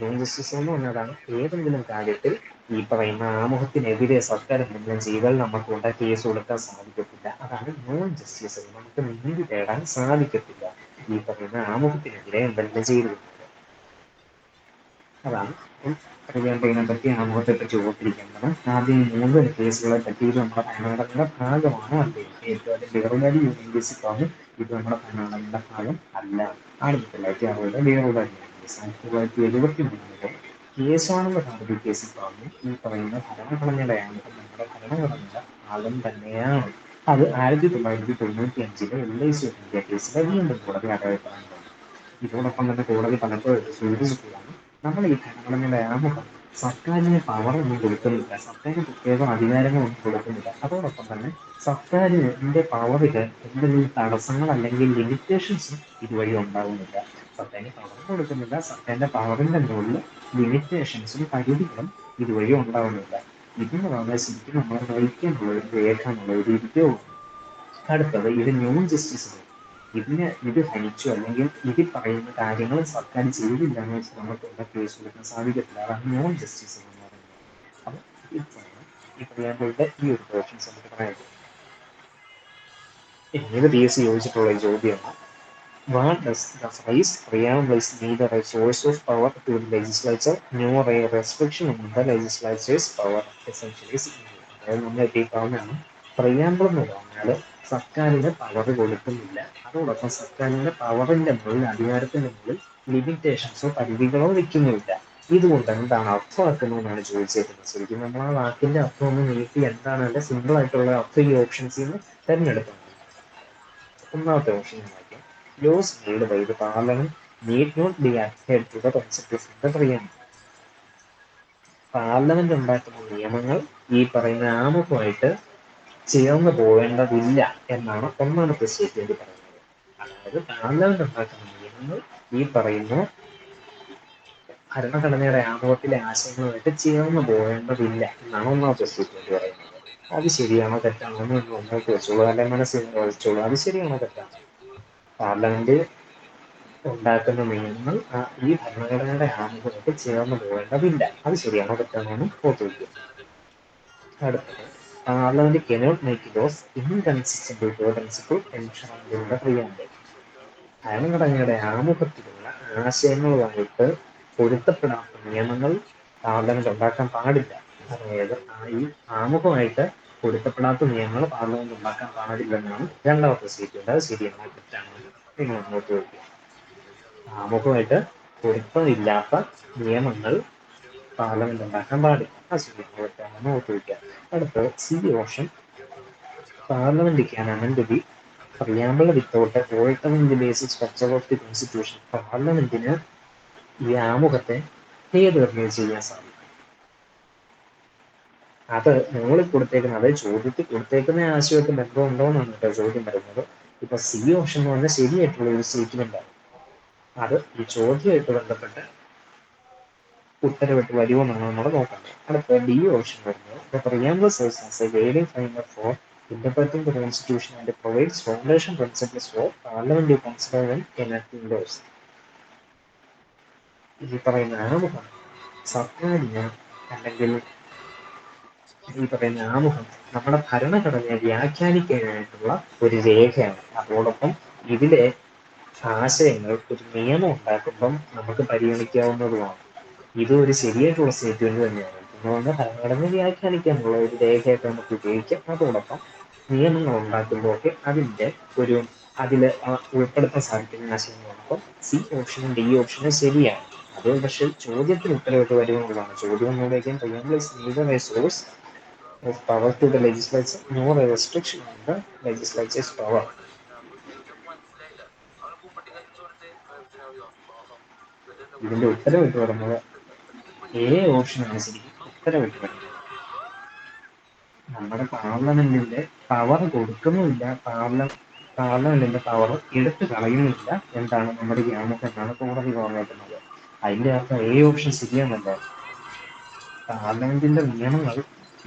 നോൺ ജസ്റ്റിസബിൾ എന്ന് പറഞ്ഞതാണ് ഏതെങ്കിലും കാര്യത്തിൽ ഈ പറയുന്ന ആമുഖത്തിനെതിരെ സർക്കാർ എന്തെങ്കിലും ചെയ്താൽ നമുക്ക് കൊണ്ട് കേസ് കൊടുക്കാൻ സാധിക്കത്തില്ല. അതാണ് നോൺ ജസ്റ്റിസബിൾ. നമുക്ക് നീതി തേടാൻ സാധിക്കത്തില്ല ഈ പറയുന്ന ആമുഖത്തിനെതിരെ എന്തെങ്കിലും ചെയ്തു. അതാണ് അറിയാൻ പറ്റി ആമുഖത്തെ പറ്റി ഓർത്തിരിക്കേണ്ടത്. ആദ്യം 3 കേസുകളെ പറ്റി ഇത് നമ്മുടെ ഭരണഘടനയുടെ ഭാഗമാണ് അല്ലേ, ഏറ്റവും ബീഹാറുബാരി യൂണിയൻ കേസിൽ പറഞ്ഞു ഇത് നമ്മുടെ ഭരണഘടനയുടെ ഭാഗം അല്ല. 1960 ബീഹാറുബാരി യൂണിയൻ കേസ്. 1973 കേശവാനന്ദ ഭാരതി കേസിൽ പറഞ്ഞു ഈ പറയുന്ന ഭരണഘടനയുടെ ആമുഖം നമ്മുടെ ഭരണഘടനയുടെ ഭാഗം തന്നെയാണ്. അത് 1995 LIC ഓഫ് ഇന്ത്യ കേസിലെ വീണ്ടും കോടതി അഭിപ്രായമാണ്. ഇതോടൊപ്പം തന്നെ കോടതി പലപ്പോഴും സൂചിപ്പിച്ചതാണ് നമ്മൾ ഈ ഭരണഘടനയുടെ ആമുഖം സർക്കാരിന് പവറൊന്നും കൊടുക്കുന്നില്ല, സർക്കാരിന് പ്രത്യേക അധികാരങ്ങളൊന്നും കൊടുക്കുന്നില്ല. അതോടൊപ്പം തന്നെ സർക്കാരിന്റെ പവറിൽ എന്തെങ്കിലും തടസ്സങ്ങൾ അല്ലെങ്കിൽ ലിമിറ്റേഷൻസും ഇതുവഴി ഉണ്ടാകുന്നില്ല. സർക്കാരിന് പവർ കൊടുക്കുന്നില്ല, സർക്കാരിന്റെ പവറിന്റെ മുകളിൽ ലിമിറ്റേഷൻസും പരിധികളും ഇതുവഴി ഉണ്ടാവുന്നില്ല. ഇതെന്ന് പറഞ്ഞാൽ ശരിക്കും നമ്മൾ നയിക്കാനുള്ള ഒരു രേഖ എന്നുള്ള ഒരു രീതിക്കേ. അടുത്തത് ഇത് നോൺ ജസ്റ്റിസ്. ഇത് ഹനിച്ചു അല്ലെങ്കിൽ ഇതിൽ പറയുന്ന കാര്യങ്ങൾ സർക്കാർ ചെയ്തില്ല എന്ന് വെച്ച് നമുക്ക് ഇവിടെ കേസ് കൊടുക്കാൻ സാധിക്കത്തില്ല. അതാണ് നോൺ ജസ്റ്റിസ് എന്ന് പറയുന്നത്. അപ്പൊ ഈ പ്രിയാമ്പിളിന്റെ ഈ ഒരു പോർഷൻസ് നമുക്ക് പറയാം. ഏത് PSC ചോദിച്ചിട്ടുള്ള ഒരു ചോദ്യമാണ്. What does the phrase preamble is neither a source of power to the legislature nor a restriction on the legislature's power essentially signify? അതായത് നമ്മൾ ഈ പറഞ്ഞാണ് പ്രിയാമ്പിൾ എന്ന് പറഞ്ഞാൽ സർക്കാരിന് പവർ കൊടുക്കുന്നില്ല, അതോടൊപ്പം സർക്കാരിന്റെ പവറിന്റെ മുകളിൽ, അധികാരത്തിന്റെ മുകളിൽ ലിമിറ്റേഷൻസോ പരിധികളോ വെക്കുന്നുമില്ല. ഇതുകൊണ്ട് എന്താണ് അർത്ഥമാക്കുന്നതെന്നാണ് ചോദിച്ചേക്കുന്നത്. ശരിക്കും നമ്മൾ ആ വാക്കിന്റെ അർത്ഥം ഒന്ന് നീട്ടി എന്താണ് അതിന്റെ സിമ്പിൾ ആയിട്ടുള്ള അർത്ഥം ഈ ഓപ്ഷൻസിൽ നിന്ന് തിരഞ്ഞെടുക്കുന്നത്. ഒന്നാമത്തെ ഓപ്ഷൻ നോക്കിയാൽ laws made by the parliament need not be adhered to the principles of the preamble. Parliament ഉണ്ടാക്കുന്ന നിയമങ്ങൾ ഈ പറയുന്ന ആമുഖമായിട്ട് ചേർന്ന് പോവേണ്ടതില്ല എന്നാണ് ഒന്നാമത്തെ സ്റ്റേറ്റ്മെന്റ് പറയുന്നത്. അതായത് പാർലമെന്റ് ഉണ്ടാക്കുന്ന നിയമങ്ങൾ ഈ പറയുന്ന ഭരണഘടനയുടെ ആമുഖത്തിലെ ആശയങ്ങളുമായിട്ട് ചേർന്ന് പോവേണ്ടതില്ല എന്നാണ് ഒന്നാമത്തെ സ്റ്റേറ്റ്മെന്റ് പറയുന്നത്. അത് ശരിയാണോ തെറ്റാണോ എന്ന് മുന്നോട്ട് വെച്ചോളൂ, അല്ലെങ്കിൽ മനസ്സിൽ വെച്ചോളൂ. അത് ശരിയാണോ തെറ്റാണോ? പാർലമെന്റ് ഉണ്ടാക്കുന്ന നിയമങ്ങൾ ഈ ഭരണഘടനയുടെ ആമുഖമായിട്ട് ചേർന്ന് പോകേണ്ടതില്ല. അത് ശരിയാണോ തെറ്റാണോ എന്ന് ഓർത്തു വയ്ക്കുക. അടുത്തത് parliament cannot make laws inconsistent with the principle ensuring in the preamble. ഭരണഘടനയുടെ ആമുഖത്തിലുള്ള ആശയങ്ങളുമായിട്ട് പൊരുത്തപ്പെടാത്ത നിയമങ്ങൾ പാർലമെന്റ് ഉണ്ടാക്കാൻ പാടില്ല. അതായത് ഈ ആമുഖമായിട്ട് പൊരുത്തപ്പെടാത്ത നിയമങ്ങൾ പാർലമെന്റ് ഉണ്ടാക്കാൻ പാടില്ലെന്നാണ് രണ്ടാമത്തെ സ്റ്റേറ്റ്മെന്റ്. അത് ശരിയാണോ തെറ്റാണോ നിങ്ങൾ മുന്നോട്ട് വയ്ക്കുക. ആമുഖമായിട്ട് പൊരുത്തമില്ലാത്ത നിയമങ്ങൾ പാർലമെന്റ് ഉണ്ടാക്കാൻ പാടില്ല. അത് ശരിയാണോ തെറ്റാണോ ഓർത്തു വയ്ക്കുക. അടുത്ത് C option, parliament can amend the preamble without altering the basic structure of the constitution. പാർലമെന്റിന് ഈ ആമുഖത്തെ ഭേദഗതി ചെയ്യാൻ സാധിക്കും. അത് മുകളിൽ കൊടുത്തേക്കുന്ന, അതായത് ചോദ്യത്തിൽ കൊടുത്തേക്കുന്ന ആശയമായിട്ട് ബന്ധമുണ്ടോ എന്നാണ് കേട്ടോ ചോദ്യം പറയുന്നത്. ഇപ്പൊ സി ഓപ്ഷൻ എന്ന് പറഞ്ഞാൽ ശരിയായിട്ടുള്ള ഒരു സ്റ്റേറ്റ്മെന്റ് ആണ്. അത് ഈ ചോദ്യമായിട്ട് ബന്ധപ്പെട്ട് ഉത്തരവിട്ട് വരുമോ എന്നാണ് നമ്മൾ നോക്കേണ്ടത്. അടുത്ത ഡി ഓപ്ഷൻ വരുന്നത് the preamble serves as a guiding framework for interpreting the constitution and provides foundation principles for parliament to consider when enacting laws. ഈ പറയുന്ന ആമുഖം സർക്കാരിന് അല്ലെങ്കിൽ ഈ പറയുന്ന ആമുഖം നമ്മുടെ ഭരണഘടനയെ വ്യാഖ്യാനിക്കാനായിട്ടുള്ള ഒരു രേഖയാണ്. അതോടൊപ്പം ഇതിലെ ആശയങ്ങൾ ഒരു നിയമം ഉണ്ടാക്കുമ്പം നമുക്ക് പരിഗണിക്കാവുന്നതുമാണ്. ഇത് ഒരു ശരിയായിട്ടുള്ള സ്റ്റേറ്റ്മെന്റ് തന്നെയാണ്. അതുകൊണ്ട് ഭരണഘടന വ്യാഖ്യാനിക്കാനുള്ള ഒരു രേഖയായിട്ട് നമുക്ക് ഉപയോഗിക്കാം. അതോടൊപ്പം നിയമങ്ങൾ ഉണ്ടാക്കുമ്പോഴൊക്കെ അതിൽ ഉൾപ്പെടുത്താൻ സാധിക്കുന്ന ആശയങ്ങളോടൊപ്പം സി ഓപ്ഷനും ഡി ഓപ്ഷനും ശരിയാണ്. അത് പക്ഷെ ചോദ്യത്തിന് ഉത്തരവിട്ട് വരുമെന്നുള്ളതാണ്. ചോദ്യം ഒന്നുകൂടെയും preamble is neither a source of power to the legislature nor a restriction on the legislature's power. ഇതിന്റെ ഉത്തരവിട്ട് വരുന്നത് എ ഓപ്ഷനാണ് ശരിക്കും ഉത്തരവിട്ട് വരുന്നത്. നമ്മുടെ പാർലമെന്റിന്റെ പവർ കൊടുക്കുന്നുമില്ല, പാർലമെന്റിന്റെ പവർ എടുത്തു കളയുന്നില്ല എന്താണ് നമ്മുടെ ഈ ആമുഖം എന്നാണ് കോടതി പറഞ്ഞേക്കുന്നത്. അതിന്റെ അർത്ഥം എ ഓപ്ഷൻ ശരിയാണല്ലോ. പാർലമെന്റിന്റെ നിയമങ്ങൾ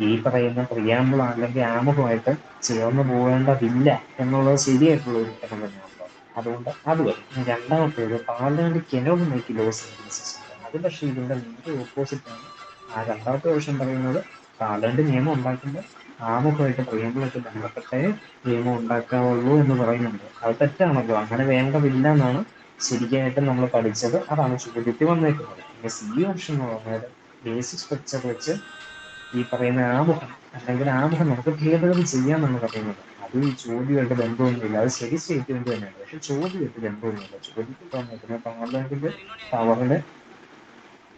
ഈ പറയുന്ന പ്രിയാമ്പിൾ അല്ലെങ്കിൽ ആമുഖമായിട്ട് ചേർന്ന് പോകേണ്ടതില്ല എന്നുള്ളത് ശരിയായിട്ടുള്ള ഒരു ഉത്തരം തന്നെയാണല്ലോ. അതുകൊണ്ട് അത് വരും. രണ്ടാമത്തേത് parliament cannot make laws inconsistent. അത് പക്ഷേ ഇതിന്റെ നേരെ ഓപ്പോസിറ്റ് ആണ്. ആ രണ്ടാമത്തെ ഓപ്ഷൻ പറയുന്നത് പാർലമെന്റ് നിയമം ഉണ്ടാക്കുമ്പോൾ ആമുഖമായിട്ട് പ്രിയാമ്പിളായിട്ട് ബന്ധപ്പെട്ടേ നിയമം ഉണ്ടാക്കാവുള്ളൂ എന്ന് പറയുന്നുണ്ട്. അത് തെറ്റാണല്ലോ. അങ്ങനെ വേണ്ടതില്ല എന്നാണ് ശരിയായിട്ട് നമ്മൾ പഠിച്ചത്. അതാണ് ചോദ്യത്തിൽ വന്നേക്കുന്നത്. പിന്നെ സി ഓപ്ഷൻ എന്ന് പറഞ്ഞാൽ ബേസിക് സ്ട്രക്ചർ വെച്ച് ഈ പറയുന്ന ആമുഖം അല്ലെങ്കിൽ ആമുഖം നമുക്ക് ഭേദഗതി ചെയ്യാമെന്നാണ് പറയുന്നത്. അത് ഈ ചോദ്യമായിട്ട് ബന്ധമൊന്നുമില്ല. അത് ശരി സ്റ്റേറ്റ്മെന്റ് തന്നെയാണ്, പക്ഷെ ചോദ്യമായിട്ട് ബന്ധമൊന്നുമില്ല. ചോദ്യത്തിൽ പറഞ്ഞിരിക്കുന്ന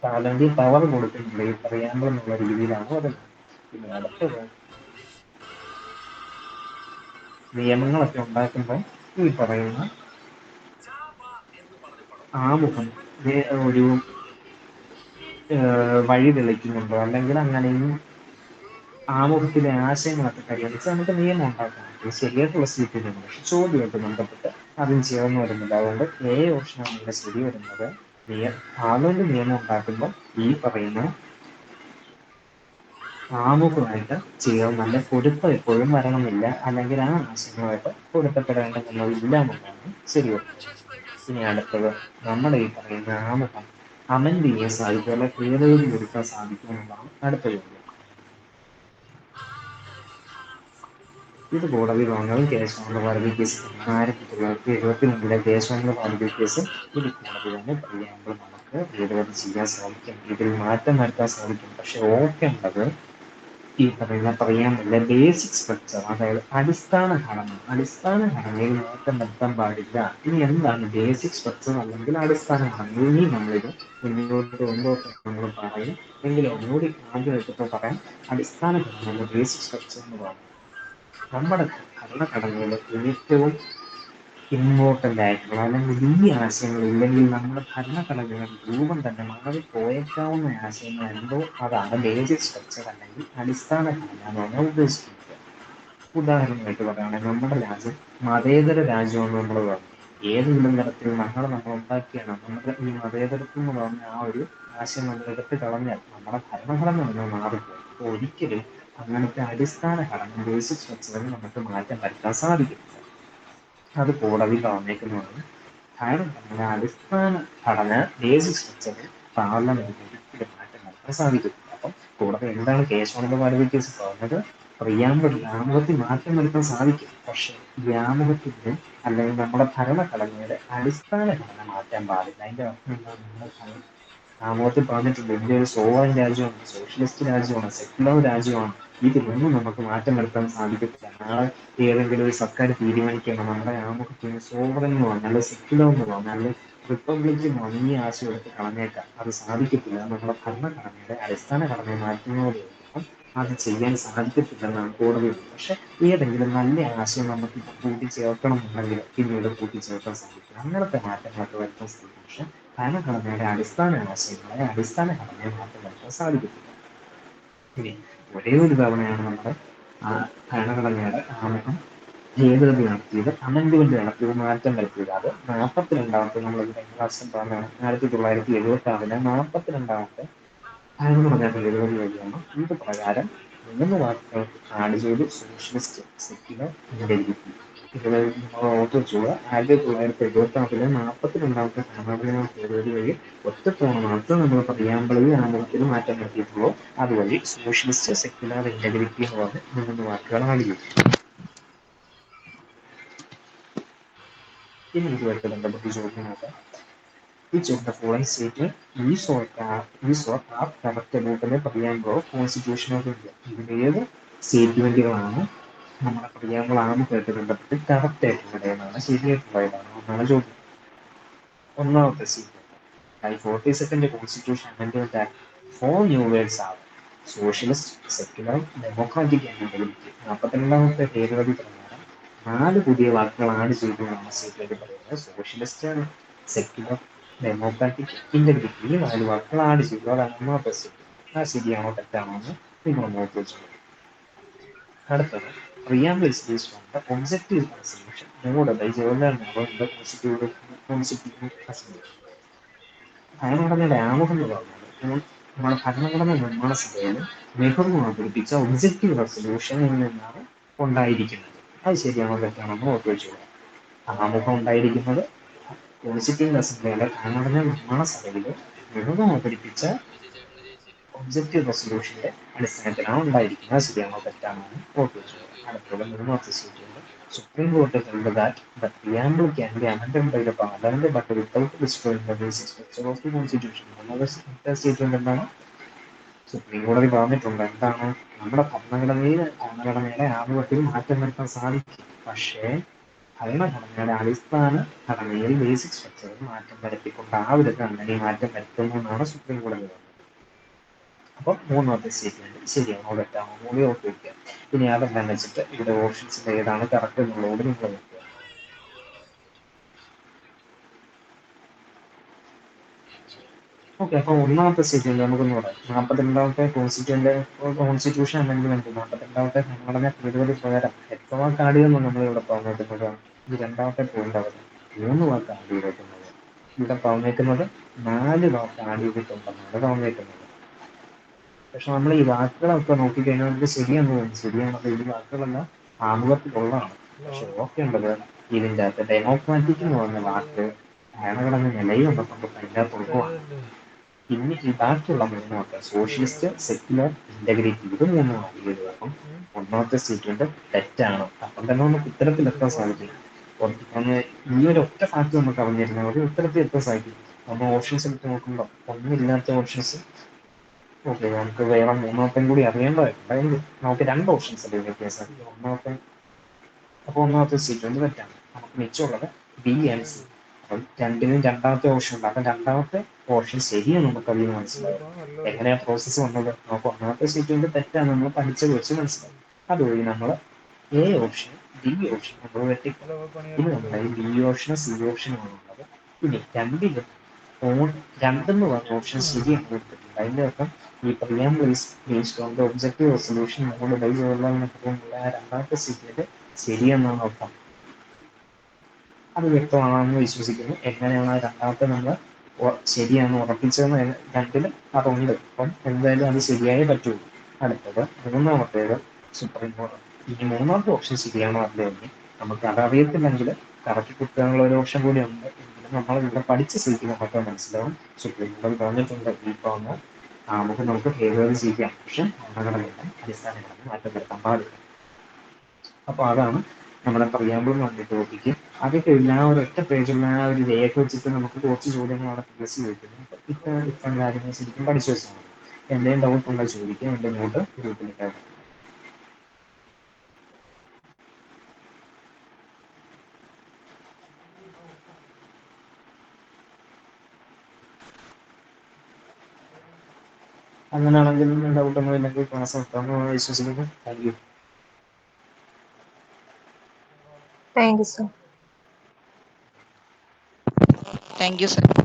പാർലമെന്റിൽ പവർ കൊടുക്കുന്നില്ല ഈ പ്രിയാമ്പിൾ എന്നുള്ള രീതിയിലാണ് പറയുന്നത്. പിന്നെ അടുത്തത് നിയമങ്ങളൊക്കെ ഉണ്ടാക്കുമ്പോൾ ഈ പറയുന്ന ആമുഖം ഒരു വഴി തെളിക്കുന്നുണ്ടോ അല്ലെങ്കിൽ അങ്ങനെയും ആമുഖത്തിലെ ആശയങ്ങളൊക്കെ പരിഗണിച്ച് നമുക്ക് നിയമം ഉണ്ടാക്കാം. ഇത് ശരിയായിട്ടുള്ള സ്റ്റേറ്റ്മെന്റ്, പക്ഷെ ചോദ്യമായിട്ട് ബന്ധപ്പെട്ട് അതും ചേർന്ന് വരുന്നില്ല. അതുകൊണ്ട് ഓപ്ഷനാണ് ഇവിടെ ശരി വരുന്നത്. പാർലമെന്റ് നിയമം ഉണ്ടാക്കുമ്പോൾ ഈ പറയുന്ന ആമുഖമായിട്ട് ചേർന്ന് നല്ല പൊരുത്തം എപ്പോഴും വരണമെന്നില്ല, അല്ലെങ്കിൽ ആ ആശയങ്ങളുമായിട്ട് പൊരുത്തപ്പെടേണ്ടതെന്നതില്ല എന്നുള്ളതാണ് ശരി വരുന്നത്. ഇനി അടുത്തത് നമ്മുടെ ഈ പറയുന്ന ആമുഖം അമെൻഡ് ചെയ്യാൻ സാധിക്കും, ഭേദഗതി വരുത്താൻ സാധിക്കും എന്നുള്ളതാണ് അടുത്ത ചോദ്യം. ഇത് കോടതി വാങ്ങലും കേശവാനന്ദ ഭാരതി കേസ് 1972 കേശവാനന്ദ ഭാരതി കേസ് ഇത് കോടതി തന്നെ പ്രിയാമ്പിൾ നമുക്ക് ഭേദഗതി ചെയ്യാൻ സാധിക്കും, ഇതിൽ മാറ്റം വരുത്താൻ സാധിക്കും. പക്ഷെ ഓർക്കേണ്ടത് ഈ പറയുന്ന പ്രിയാമ്പിളിലെ ബേസിക് സ്ട്രക്ചർ, അതായത് അടിസ്ഥാന ഘടനയിൽ മാറ്റം വരുത്താൻ പാടില്ല. ഇനി എന്താണ് ബേസിക് സ്ട്രക്ചർ അല്ലെങ്കിൽ അടിസ്ഥാന ഘടന? ഇനി നമ്മളിത് മുന്നോട്ട് കൊണ്ടുപോയി നമ്മൾ പറയും, എങ്കിലും ഒന്നുകൂടി ആദ്യമായിട്ട് പറയാം. അടിസ്ഥാന ഘടനയിലെ ബേസിക് സ്ട്രക്ചർ എന്ന് പറയുന്നത് നമ്മുടെ ഭരണഘടനയിലെ ഏറ്റവും ഇമ്പോർട്ടൻ്റ് ആയിട്ടുള്ള അല്ലെങ്കിൽ വലിയ ആശയങ്ങൾ ഇല്ലെങ്കിൽ നമ്മുടെ ഭരണഘടനയുടെ രൂപം തന്നെ മാറിപ്പോയേക്കാവുന്ന ആശയങ്ങൾ എന്തോ അതാണ് ബേസിക് സ്ട്രക്ചർ അല്ലെങ്കിൽ അടിസ്ഥാന ഘടന എന്ന് പറഞ്ഞാൽ ഉദ്ദേശിക്കുന്നത്. ഉദാഹരണമായിട്ട് പറയുകയാണെങ്കിൽ നമ്മുടെ രാജ്യം മതേതര രാജ്യമെന്ന് നമ്മൾ പറഞ്ഞു. ഏതെങ്കിലും തരത്തിൽ നമ്മൾ ഉണ്ടാക്കിയാണ് നമ്മുടെ ഈ മതേതരത്വം എന്ന് പറഞ്ഞ ആ ഒരു ആശയം നമ്മൾ എടുത്തു കളഞ്ഞാൽ നമ്മുടെ ഭരണഘടന നമ്മൾ മാറിപ്പോയി. അപ്പോൾ ഒരിക്കലും അങ്ങനത്തെ അടിസ്ഥാന ഘടന ബേസിക് സ്ട്രക്ചറിൽ നമുക്ക് മാറ്റം വരുത്താൻ സാധിക്കും. അത് കോടതി പറഞ്ഞേക്കുന്നതാണ്. ഭരണഘടന അടിസ്ഥാന ഘടന ബേസിക് സ്ട്രക്ചറിൽ പാർലമെന്റിന് ഒരിക്കലും മാറ്റം വരുത്താൻ സാധിക്കും. അപ്പം കോടതി എന്താണ് കേശവാനന്ദ ഭാരതി കേസ് പറഞ്ഞത്? പ്രിയാമ്പിളിൽ ആമുഖത്തിൽ മാറ്റം വരുത്താൻ സാധിക്കും, പക്ഷെ ഈ ആമുഖത്തിന്റെ അല്ലെങ്കിൽ നമ്മുടെ ഭരണഘടനയുടെ അടിസ്ഥാന ഘടന മാറ്റാൻ പാടില്ല. അതിന്റെ അർത്ഥം എന്താണ്? നമ്മുടെ ആമുഖത്തിൽ പറഞ്ഞിട്ടുണ്ട് ഇന്ത്യ ഒരു സോവറൻ രാജ്യമാണ്, സോഷ്യലിസ്റ്റ് രാജ്യമാണ്, സെക്യുലർ രാജ്യമാണ്. ഇതിലൊന്നും നമുക്ക് മാറ്റം വരുത്താൻ സാധിക്കത്തില്ല. നാളെ ഏതെങ്കിലും ഒരു സർക്കാർ തീരുമാനിക്കണം നമ്മുടെ ആമുഖത്തിന് സോവറൻ എന്ന് പറഞ്ഞാൽ സെക്യുലർ എന്ന് പറഞ്ഞാൽ റിപ്പബ്ലിക് എന്ന് പറഞ്ഞ ഈ ആശയം എടുത്ത് കളഞ്ഞേക്കാം. അത് സാധിക്കത്തില്ല. നമ്മുടെ ഭരണഘടനയുടെ അടിസ്ഥാന ഘടനയെ മാറ്റുന്നതോടൊപ്പം അത് ചെയ്യാൻ സാധിക്കത്തില്ലെന്നാണ് കോടതി. പക്ഷെ ഏതെങ്കിലും നല്ല ആശയം നമുക്ക് കൂട്ടിച്ചേർക്കണം എന്നുണ്ടെങ്കിൽ പിന്നീട് കൂട്ടിച്ചേർക്കാൻ സാധിക്കും. അങ്ങനത്തെ മാറ്റങ്ങളൊക്കെ വരുത്താൻ സാധിക്കും. പക്ഷെ ഭരണഘടനയുടെ അടിസ്ഥാന ആശയങ്ങളെ അടിസ്ഥാന ഘടനയെ മാറ്റം വരുത്താൻ സാധിക്കത്തില്ല. ഇനി ഒരേ ഒരു തവണയാണ് നമ്മുടെ ആ ഭരണഘടനയുടെ ആമുഖം ഭേദഗതി നടത്തിയത്, അമെൻഡ്മെന്റ് നടത്തിയത്, മാറ്റം വരുത്തിയത്. അത് 42ാമത്തെ നമ്മൾ കഴിഞ്ഞ പ്രാവശ്യം പറഞ്ഞാണ് 1976 42ാമത്തെ ഭരണഘടനാ ഭേദഗതി വഴിയാണ്. ഇത് പ്രകാരം 3 വാക്കുകൾക്ക് ആഡ് ചെയ്ത് സോഷ്യലിസ്റ്റ്, സെക്യുലർ, ഇന്റഗ്രിറ്റി. ഇത് നമ്മൾ ഓർത്ത് വെച്ചുകൂടാ. 1976 42ാമത്തെ ഭരണഘടനാ ഭേദഗതി വഴി ഒറ്റത്തവണ മാത്രം നമ്മൾ പ്രിയാമ്പിളിൽ ആമുഖത്തിന് മാറ്റം വരുത്തിയിട്ടുള്ളൂ. അതുവഴി സോഷ്യലിസ്റ്റ്, സെക്യുലർ, ഇന്റഗ്രിറ്റി എന്ന് പറഞ്ഞ് 3 വാക്കുകൾ ആഡ് ചെയ്തു. ഇനി ഇതുമായിട്ട് ബന്ധപ്പെട്ട് ചോദ്യം നോക്കാം. Which of the following statement is or are correct about the preamble of Constitution of India? ഇതിൽ ഏത് സ്റ്റേറ്റ്മെന്റുകളാണ് നമ്മുടെ പ്രിയാമ്പിൾ ആമുഖമായിട്ട് ബന്ധപ്പെട്ട് കറക്റ്റ് ആയിട്ടുള്ളത് എന്നാണ്, ശരിയായിട്ടുള്ളതാണ് എന്നാണ് ചോദ്യം. ഒന്നാമത്തെ statement, by 42nd Constitution Amendment Act 4 new words are socialist, secular, democratic and integrity. 42ാമത്തെ ഭേദഗതി പ്രകാരം 4 പുതിയ വാക്കുകൾ ആഡ് ചെയ്തു എന്നാണ് സ്റ്റേറ്റ്മെന്റ് പറയുന്നത്. സോഷ്യലിസ്റ്റ്, സെക്യുലർ, ഡെമോക്രാറ്റിക്, ഇന്റഗ്രിറ്റി, ഈ 4 വാക്കുകൾ ആഡ് ചെയ്തു. അതാണ് ഒന്നാമത്തെ സ്റ്റേറ്റ്മെന്റ്. ആ ശരിയാണോ തെറ്റാണോ എന്ന് നിങ്ങൾ നോക്കി വെച്ചോളൂ. അടുത്തത്, preamble is based on the objective resolution moved by Jawaharlal Nehru in the Constitutive Assembly. ഭരണഘടനയുടെ ആമുഖം എന്ന് പറഞ്ഞാൽ നമ്മുടെ ഭരണഘടന നിർമ്മാണ സഭയിൽ നെഹ്റു അവതരിപ്പിച്ച ഒബ്ജക്റ്റീവ് റെസൊല്യൂഷൻ നിന്നാണ് ഉണ്ടായിരിക്കുന്നത്. അത് ശരിയാണോ തെറ്റാണോ എന്ന് നോക്കി വെച്ചോളൂ. ആമുഖം ഉണ്ടായിരിക്കുന്നത് കോൺസ്റ്റിറ്റ്യൂന്റ് അസംബ്ലിയുടെ ഭരണഘടനാ നിർമ്മാണ സഭയിൽ നെഹ്റു അവതരിപ്പിച്ച ഒബ്ജക്റ്റീവ് റെസൊല്യൂഷന്റെ അടിസ്ഥാനത്തിലാണ് ഉണ്ടായിരിക്കുന്നത്. ശരിയാണോ തെറ്റാണോ എന്ന് നോക്കി വെച്ചോളൂ. അടുത്തുള്ള 3ാമത്തെ statement, Supreme Court held that the preamble can be amended by the parliament but without destroying the basic structure of the constitution. ഒന്നാമത്തെ സ്റ്റേറ്റ്മെന്റ് എന്താണ്? സുപ്രീം കോടതി പറഞ്ഞിട്ടുണ്ട് എന്താണ്? നമ്മുടെ ഭരണഘടനയുടെ ആമുഖത്തിൽ മാറ്റം വരുത്താൻ സാധിക്കും, പക്ഷേ ഭരണഘടനയുടെ അടിസ്ഥാന ഘടനയിൽ ബേസിക് സ്ട്രക്ചറിൽ മാറ്റം വരുത്തിക്കൊണ്ടാവരുത് അങ്ങനെ മാറ്റം വരുത്തുന്നു എന്നാണ് സുപ്രീം കോടതി പറഞ്ഞത്. അപ്പൊ 3ാമത്തെ സ്റ്റേറ്റ്മെന്റ് ശരിയാണോ തെറ്റാണോ കൂടി ഓർത്ത് വയ്ക്കുക. ഇനി അതെല്ലാം വെച്ചിട്ട് ഇവിടെ ഓപ്ഷൻസിൽ ഏതാണ് കറക്റ്റ് എന്നുള്ളതോട് നിങ്ങൾ നോക്കുക. ഓക്കെ, അപ്പൊ ഒന്നാമത്തെ സ്റ്റേറ്റ്മെന്റ് നമുക്കൊന്ന് പറയാം. 42ാമത്തെ കോൺസ്റ്റിറ്റ്യൂഷൻ അമെന്റ്മെന്റ്, 42ാമത്തെ ഭരണഘടന ഭേദഗതി പ്രകാരം എത്ര വാക്ക് ആഡ് ചെയ്യുന്നു നമ്മളിവിടെ പറഞ്ഞേക്കുന്നത്? ഈ രണ്ടാമത്തെ പോയിന്റ് അവിടെ 3 വാക്ക് ആഡ് ചെയ്തേക്കുന്നത്. ഇവിടെ പറഞ്ഞേക്കുന്നത് 4 വാക്ക് ആഡ് ചെയ്തിട്ടുണ്ടെന്നാണ് പറഞ്ഞേക്കുന്നത്. പക്ഷെ നമ്മൾ ഈ വാക്കുകളൊക്കെ നോക്കിക്കഴിഞ്ഞാൽ നമുക്ക് ശരിയാണെന്ന് തോന്നുന്നു. ശരിയാണത്, ഈ വാക്കുകളെല്ലാം ആമുഖത്തിലുള്ളതാണ്. പക്ഷെ ഉള്ളതാണ്. ഓർക്കേണ്ടത് ഇതിൻ്റെ അകത്ത് ഡെമോക്രാറ്റിക് എന്ന് പറഞ്ഞ വാക്ക് ഭരണഘടന നിലയിലുണ്ടെന്നുള്ളത് അതിൻ്റെ അകത്ത് ഉള്ളതാണ്. തന്നെ. പിന്നെ ഈ ബാക്കിയുള്ള 3 വാക്ക് സോഷ്യലിസ്റ്റ്, ഇതിനകത്ത് സെക്യുലർ, ഇന്റഗ്രിറ്റി, ഇത് 3 വാക്ക് ചെയ്ത് കാരണം ഒന്നാമത്തെ സ്റ്റേറ്റ്മെന്റ് തെറ്റാണ്. അപ്പം തന്നെ നമുക്ക് ഉത്തരത്തിൽ എത്താൻ സാധിക്കും. ഇമ്പോസിബിൾ. ഒന്ന് ഈ ഒരു ഒറ്റ ഫാക്ട് നമുക്ക് അറിഞ്ഞിരുന്നാൽ ഒരു ഉത്തരത്തിൽ എത്താൻ സാധിക്കും. നമ്മൾ ഓപ്ഷൻസ് എടുത്ത് നോക്കുമ്പോൾ ഒന്നില്ലാത്ത ഓപ്ഷൻസ്. ഓക്കെ, നമുക്ക് വേറെ മൂന്നാമത്തെയും കൂടി അറിയേണ്ടതായിട്ടുണ്ട്. അതായത് നമുക്ക് 2 ഓപ്ഷൻസ് അല്ലേ വ്യത്യാസം. ഒന്നാമത്തെ സ്റ്റേറ്റ്മെന്റ് തെറ്റാണ്. നമുക്ക് മിച്ചമുള്ളത് ബി ആൻഡ് സി. തന്നെ. അപ്പം രണ്ടിനും രണ്ടാമത്തെ ഓപ്ഷൻ ഉണ്ട്. അപ്പം രണ്ടാമത്തെ ഓപ്ഷൻ ശരിയാണ്, നമുക്ക് അതിൽ മനസ്സിലാവും. കൊടുക്കണം നല്ലത്. എങ്ങനെയാ പ്രോസസ്സ് വന്നത്? നമുക്ക് ഒന്നാമത്തെ സ്റ്റേറ്റ്മെന്റ് തെറ്റാണ് നമ്മൾ പഠിച്ചത് വെച്ച് മനസ്സിലാവും. അതുവഴി നമ്മൾ എ ഓപ്ഷൻ, ബി ഓപ്ഷൻ നമ്മൾ വെട്ടിക്കും. അല്ല ഇനി പണിയെടുക്കേണ്ടി നമ്മുടെ ഈ വരും. ബി ഓപ്ഷനും സി ഓപ്ഷനും ആണുള്ളത്. ഇനി രണ്ടിലും രണ്ടെന്ന് പറഞ്ഞ ഓപ്ഷൻ ശരിയാണ് എടുത്തിട്ടുണ്ട്. അതിന്റെ അർത്ഥം ഈ preamble is based on the objective resolution Muhammad Ali Jawaharlal നെഹ്റുവിനുള്ള രണ്ടാമത്തെ സ്റ്റേറ്റ്മെന്റ് ശരിയെന്നാണ് അർത്ഥം. അത് വ്യക്തമാണെന്ന് വിശ്വസിക്കുന്നു. എങ്ങനെയാണ് ആ രണ്ടാമത്തെ നമ്മൾ ശരിയാണെന്ന് ഉറപ്പിച്ചതെന്ന് രണ്ടിലും അതുണ്ട്. അപ്പം എന്തായാലും അത് ശരിയായേ പറ്റുള്ളൂ. അടുത്തത് മൂന്നാമത്തേത് സുപ്രീം കോടതി. ഇനി മൂന്നാമത്തെ ഓപ്ഷൻ ശരിയാണോ അല്ലെന്ന് നമുക്ക് അതറിയത്തില്ലെങ്കിൽ കറക്കി കുത്താനുള്ള ഒരു ഓപ്ഷൻ കൂടി ഉണ്ട്. എങ്കിലും നമ്മൾ ഇവിടെ പഠിച്ച സ്ഥിതിക്ക് നമുക്ക് മനസ്സിലാവും. സുപ്രീം കോടതി പറഞ്ഞിട്ടുണ്ട് ഈ പറഞ്ഞ നമുക്ക് ഭേദഗതി ചെയ്യാം, പക്ഷെ ഭരണഘടനയുടെ അടിസ്ഥാനങ്ങളൊന്നും മാറ്റം വരുത്താൻ പാടില്ല. അപ്പൊ അതാണ് നമ്മുടെ പ്രിയാമ്പിൾ വന്ന ടോപ്പിക്ക്. അത് കഴിഞ്ഞ ആ ഒരു ഒറ്റ പേജുള്ള ആ ഒരു രേഖ വെച്ചിട്ട് നമുക്ക് കുറച്ച് ചോദ്യങ്ങളാണ് പ്ലസ് ചോദിക്കുന്നത്. അപ്പൊ ഇത്തരം കാര്യങ്ങൾ ശരിക്കും പഠിച്ചു വെച്ചാൽ മതി. എന്തെങ്കിലും ഡൗട്ട് ഉണ്ടോ ചോദിക്കുക. എന്റെ നോട്ട് ഗ്രൂപ്പിലിട്ടാണ്. അങ്ങനെയാണെങ്കിൽ ഡൗട്ട് ഒന്നും ഇല്ലെങ്കിൽ ക്ലാസ് നിർത്താമെന്ന് വിശ്വസിക്കുന്നു. Thank you. Thank you, sir. Thank you, sir.